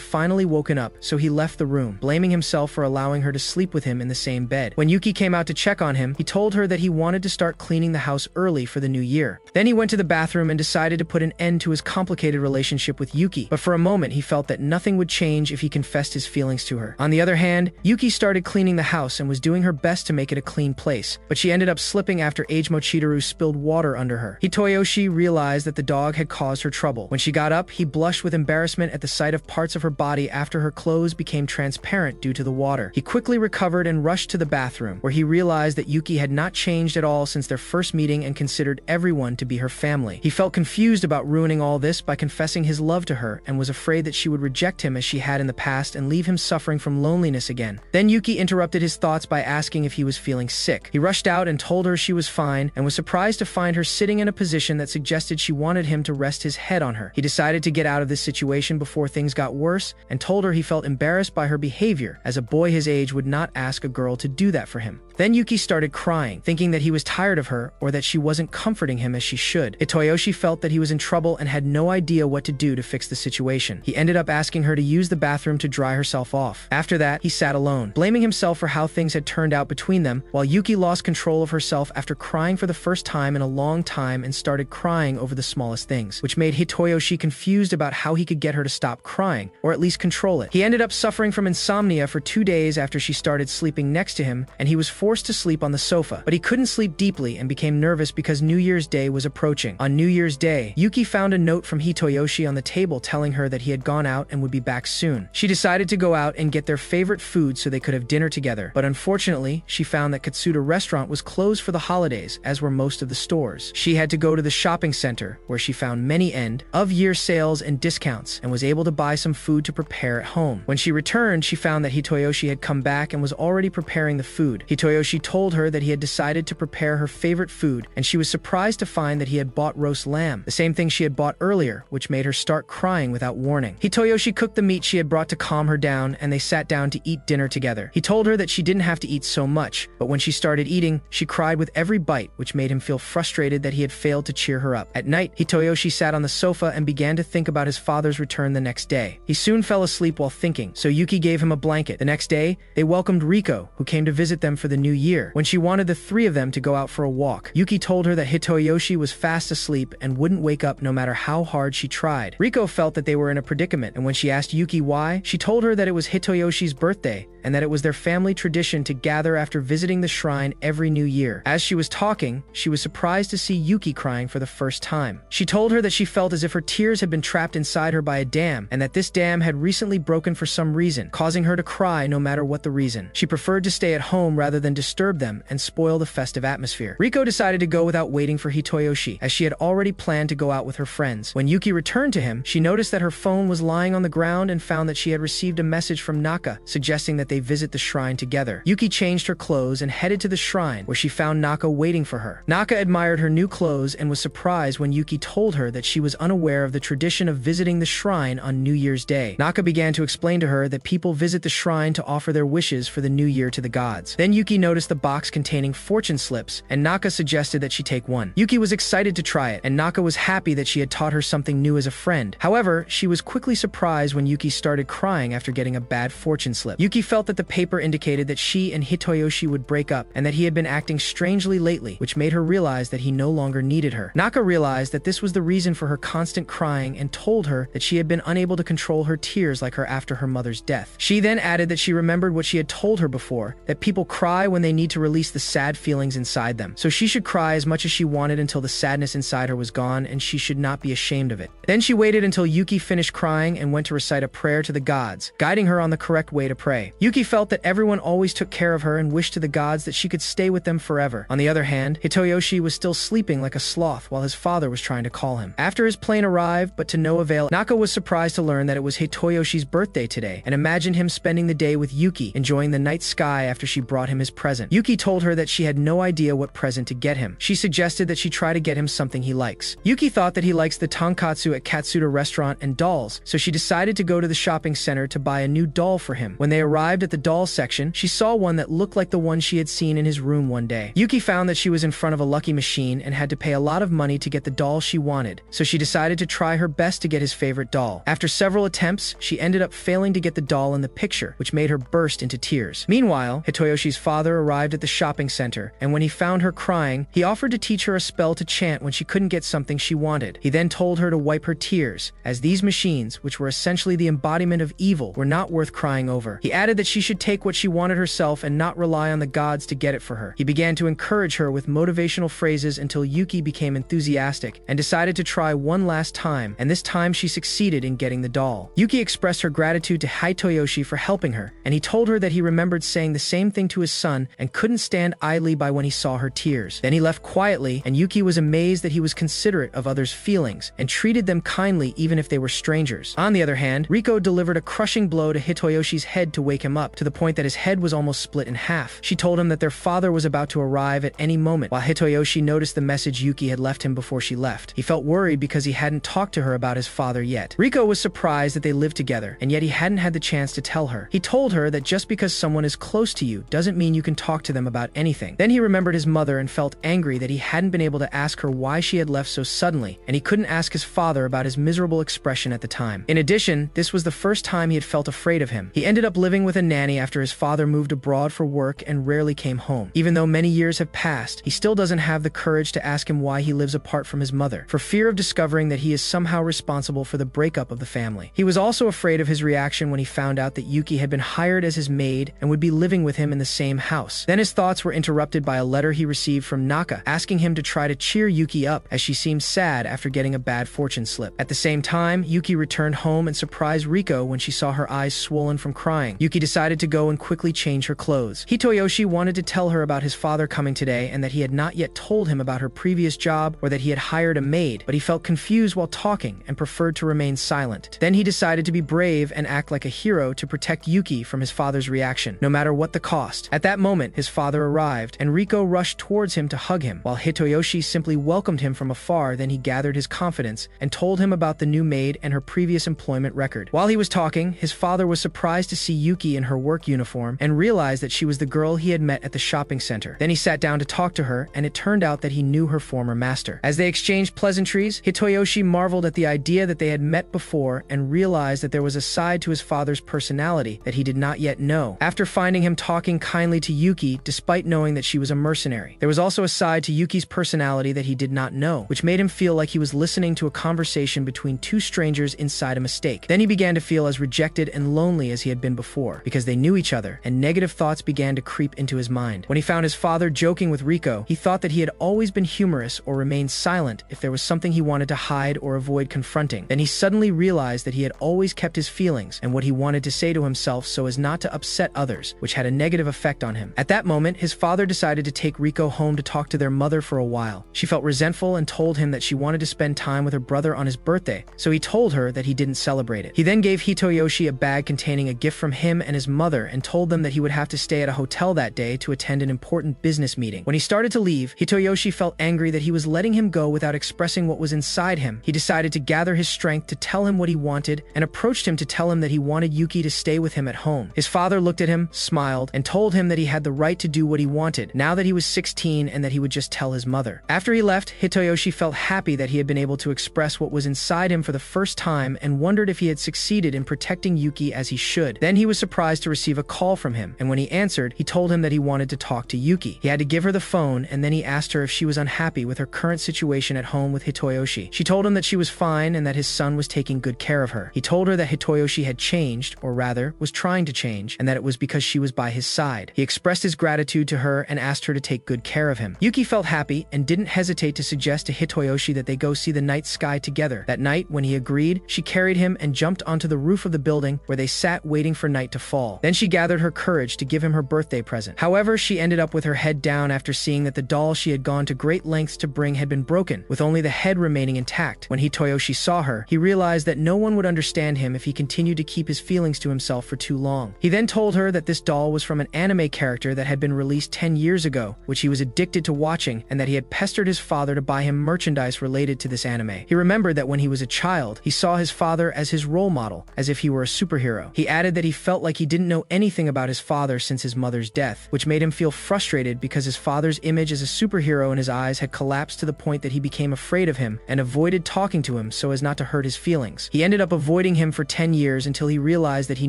finally woken up, so he left the room, blaming himself for allowing her to sleep with him in the same bed. When Yuki came out to check on him, he told her that he wanted to start cleaning the house early for the new year. Then he went to the bathroom and decided to put an end to his complicated relationship with Yuki, but for a moment he felt that nothing would change if he confessed his feelings to her. On the other hand, Yuki started cleaning the house and was doing her best to make it a clean place, but she ended up slipping after Age Mochidaru spilled water under her. Hitoyoshi realized that the dog had caused her trouble. When she got up, he blushed with embarrassment at the sight of parts of her body after her clothes became transparent due to the water. He quickly recovered and rushed to the bathroom, where he realized that Yuki had not changed at all since their first meeting and considered everyone to be her family. He felt confused about ruining all this by confessing his love to her and was afraid that she would reject him as she had in the past and leave him suffering from loneliness again. Then Yuki interrupted his thoughts by asking if he was feeling sick. He rushed out and told her she was fine and was surprised to find her sitting in a position that suggested she wanted him to rest his head on her. He decided to get out of this situation before things got worse and told her he felt embarrassed by her behavior, as a boy his age would not ask a girl to do that for him. Then Yuki started crying, thinking that he was tired of her or that she wasn't comforting him as she should. Hitoyoshi felt that he was in trouble and had no idea what to do to fix the situation. He ended up asking her to use the bathroom to dry herself off. After that, he sat alone, blaming himself for how things had turned out between them, while Yuki lost control of herself after crying for the first time in a long time and started crying over the smallest things, which made Hitoyoshi confused about how he could get her to stop crying, or at least control it. He ended up suffering from insomnia for 2 days after she started sleeping next to him, and he was forced to sleep on the sofa, but he couldn't sleep deeply and became nervous because New Year's Day was approaching. On New Year's Day, Yuki found a note from Hitoyoshi on the table telling her that he had gone out and would be back soon. She decided to go out and get their favorite food so they could have dinner together, but unfortunately, she found that Katsuda restaurant was closed for the holidays, as were most of the stores. She had to go to the shopping center, where she found many end-of-year sales and discounts, and was able to buy some food to prepare at home. When she returned, she found that Hitoyoshi had come back and was already preparing the food. Hitoyoshi told her that he had decided to prepare her favorite food, and she was surprised to find that he had bought roast lamb, the same thing she had bought earlier, which made her start crying without warning. Hitoyoshi cooked the meat she had brought to calm her down, and they sat down to eat dinner together. He told her that she didn't have to eat so much, but when she started eating, she cried with every bite, which made him feel frustrated that he had failed to cheer her up. At night, Hitoyoshi sat on the sofa and began to think about his father's return the next day. He soon fell asleep while thinking, so Yuki gave him a blanket. The next day, they welcomed Riko, who came to visit them for the new year. When she wanted the three of them to go out for a walk, Yuki told her that Hitoyoshi was fast asleep and wouldn't wake up no matter how hard she tried. Riko felt that they were in a predicament, and when she asked Yuki why, she told her that it was Hitoyoshi's birthday and that it was their family tradition to gather after visiting the shrine every new year. As she was talking, she was surprised to see Yuki crying for the first time. She told her that she felt as if her tears had been trapped inside her by a dam, and that this dam had recently broken for some reason, causing her to cry no matter what the reason. She preferred to stay at home rather than than disturb them and spoil the festive atmosphere. Riko decided to go without waiting for Hitoyoshi, as she had already planned to go out with her friends. When Yuki returned to him, she noticed that her phone was lying on the ground and found that she had received a message from Naka, suggesting that they visit the shrine together. Yuki changed her clothes and headed to the shrine, where she found Naka waiting for her. Naka admired her new clothes and was surprised when Yuki told her that she was unaware of the tradition of visiting the shrine on New Year's Day. Naka began to explain to her that people visit the shrine to offer their wishes for the new year to the gods. Then Yuki noticed the box containing fortune slips, and Naka suggested that she take one. Yuki was excited to try it, and Naka was happy that she had taught her something new as a friend. However, she was quickly surprised when Yuki started crying after getting a bad fortune slip. Yuki felt that the paper indicated that she and Hitoyoshi would break up, and that he had been acting strangely lately, which made her realize that he no longer needed her. Naka realized that this was the reason for her constant crying and told her that she had been unable to control her tears like her after her mother's death. She then added that she remembered what she had told her before, that people cry when they need to release the sad feelings inside them. So she should cry as much as she wanted until the sadness inside her was gone, and she should not be ashamed of it. Then she waited until Yuki finished crying and went to recite a prayer to the gods, guiding her on the correct way to pray. Yuki felt that everyone always took care of her and wished to the gods that she could stay with them forever. On the other hand, Hitoyoshi was still sleeping like a sloth while his father was trying to call him. After his plane arrived, but to no avail, Naka was surprised to learn that it was Hitoyoshi's birthday today, and imagined him spending the day with Yuki, enjoying the night sky after she brought him his present. Yuki told her that she had no idea what present to get him. She suggested that she try to get him something he likes. Yuki thought that he likes the tonkatsu at Katsuda restaurant and dolls, so she decided to go to the shopping center to buy a new doll for him. When they arrived at the doll section, she saw one that looked like the one she had seen in his room one day. Yuki found that she was in front of a lucky machine and had to pay a lot of money to get the doll she wanted, so she decided to try her best to get his favorite doll. After several attempts, she ended up failing to get the doll in the picture, which made her burst into tears. Meanwhile, Hitoyoshi's father arrived at the shopping center, and when he found her crying, he offered to teach her a spell to chant when she couldn't get something she wanted. He then told her to wipe her tears, as these machines, which were essentially the embodiment of evil, were not worth crying over. He added that she should take what she wanted herself and not rely on the gods to get it for her. He began to encourage her with motivational phrases until Yuki became enthusiastic and decided to try one last time, and this time she succeeded in getting the doll. Yuki expressed her gratitude to Hitoyoshi for helping her, and he told her that he remembered saying the same thing to his son and couldn't stand idly by when he saw her tears. Then he left quietly, and Yuki was amazed that he was considerate of others' feelings and treated them kindly even if they were strangers. On the other hand, Riko delivered a crushing blow to Hitoyoshi's head to wake him up, to the point that his head was almost split in half. She told him that their father was about to arrive at any moment, while Hitoyoshi noticed the message Yuki had left him before she left. He felt worried because he hadn't talked to her about his father yet. Riko was surprised that they lived together, and yet he hadn't had the chance to tell her. He told her that just because someone is close to you doesn't mean you can talk to them about anything. Then he remembered his mother and felt angry that he hadn't been able to ask her why she had left so suddenly, and he couldn't ask his father about his miserable expression at the time. In addition, this was the first time he had felt afraid of him. He ended up living with a nanny after his father moved abroad for work and rarely came home. Even though many years have passed, he still doesn't have the courage to ask him why he lives apart from his mother, for fear of discovering that he is somehow responsible for the breakup of the family. He was also afraid of his reaction when he found out that Yuki had been hired as his maid and would be living with him in the same house. Then his thoughts were interrupted by a letter he received from Naka, asking him to try to cheer Yuki up, as she seemed sad after getting a bad fortune slip. At the same time, Yuki returned home and surprised Riko when she saw her eyes swollen from crying. Yuki decided to go and quickly change her clothes. Hitoyoshi wanted to tell her about his father coming today and that he had not yet told him about her previous job or that he had hired a maid, but he felt confused while talking and preferred to remain silent. Then he decided to be brave and act like a hero to protect Yuki from his father's reaction, no matter what the cost. At that moment, his father arrived, and Riko rushed towards him to hug him, while Hitoyoshi simply welcomed him from afar. Then he gathered his confidence and told him about the new maid and her previous employment record. While he was talking, his father was surprised to see Yuki in her work uniform and realized that she was the girl he had met at the shopping center. Then he sat down to talk to her, and it turned out that he knew her former master. As they exchanged pleasantries, Hitoyoshi marveled at the idea that they had met before and realized that there was a side to his father's personality that he did not yet know. After finding him talking kindly to Yuki despite knowing that she was a mercenary, there was also a side to Yuki's personality that he did not know, which made him feel like he was listening to a conversation between two strangers inside a mistake. Then he began to feel as rejected and lonely as he had been before, because they knew each other, and negative thoughts began to creep into his mind. When he found his father joking with Riko, he thought that he had always been humorous or remained silent if there was something he wanted to hide or avoid confronting. Then he suddenly realized that he had always kept his feelings and what he wanted to say to himself so as not to upset others, which had a negative effect on him. him. At that moment, his father decided to take Riko home to talk to their mother for a while. She felt resentful and told him that she wanted to spend time with her brother on his birthday, so he told her that he didn't celebrate it. He then gave Hitoyoshi a bag containing a gift from him and his mother and told them that he would have to stay at a hotel that day to attend an important business meeting. When he started to leave, Hitoyoshi felt angry that he was letting him go without expressing what was inside him. He decided to gather his strength to tell him what he wanted and approached him to tell him that he wanted Yuki to stay with him at home. His father looked at him, smiled, and told him that he had the right to do what he wanted now that he was 16 and that he would just tell his mother. After he left, Hitoyoshi felt happy that he had been able to express what was inside him for the first time and wondered if he had succeeded in protecting Yuki as he should. Then he was surprised to receive a call from him, and when he answered, he told him that he wanted to talk to Yuki. He had to give her the phone, and then he asked her if she was unhappy with her current situation at home with Hitoyoshi. She told him that she was fine and that his son was taking good care of her. He told her that Hitoyoshi had changed, or rather, was trying to change, and that it was because she was by his side. He expressed his gratitude to her and asked her to take good care of him. Yuki felt happy and didn't hesitate to suggest to Hitoyoshi that they go see the night sky together. That night, when he agreed, she carried him and jumped onto the roof of the building where they sat waiting for night to fall. Then she gathered her courage to give him her birthday present. However, she ended up with her head down after seeing that the doll she had gone to great lengths to bring had been broken, with only the head remaining intact. When Hitoyoshi saw her, he realized that no one would understand him if he continued to keep his feelings to himself for too long. He then told her that this doll was from an anime character that had been released 10 years ago, which he was addicted to watching, and that he had pestered his father to buy him merchandise related to this anime. He remembered that when he was a child, he saw his father as his role model, as if he were a superhero. He added that he felt like he didn't know anything about his father since his mother's death, which made him feel frustrated because his father's image as a superhero in his eyes had collapsed to the point that he became afraid of him and avoided talking to him so as not to hurt his feelings. He ended up avoiding him for 10 years until he realized that he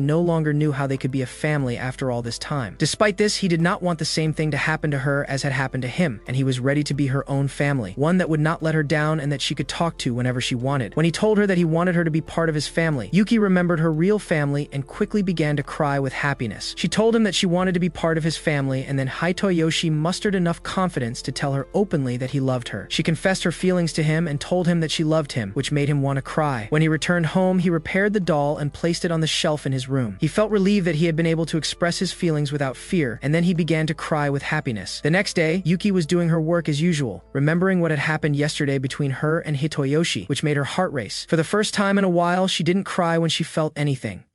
no longer knew how they could be a family after all this time. Despite this, he did not want the same thing to happen to her as had happened to him, and he was ready to be her own family, one that would not let her down and that she could talk to whenever she wanted. When he told her that he wanted her to be part of his family, Yuki remembered her real family and quickly began to cry with happiness. She told him that she wanted to be part of his family, and then Hitoyoshi mustered enough confidence to tell her openly that he loved her. She confessed her feelings to him and told him that she loved him, which made him want to cry. When he returned home, he repaired the doll and placed it on the shelf in his room. He felt relieved that he had been able to express his feelings without fear, and then he began to cry with happiness. The next day, Yuki was doing her work as usual, remembering what had happened yesterday between her and Hitoyoshi, which made her heart race. For the first time in a while, she didn't cry when she felt anything.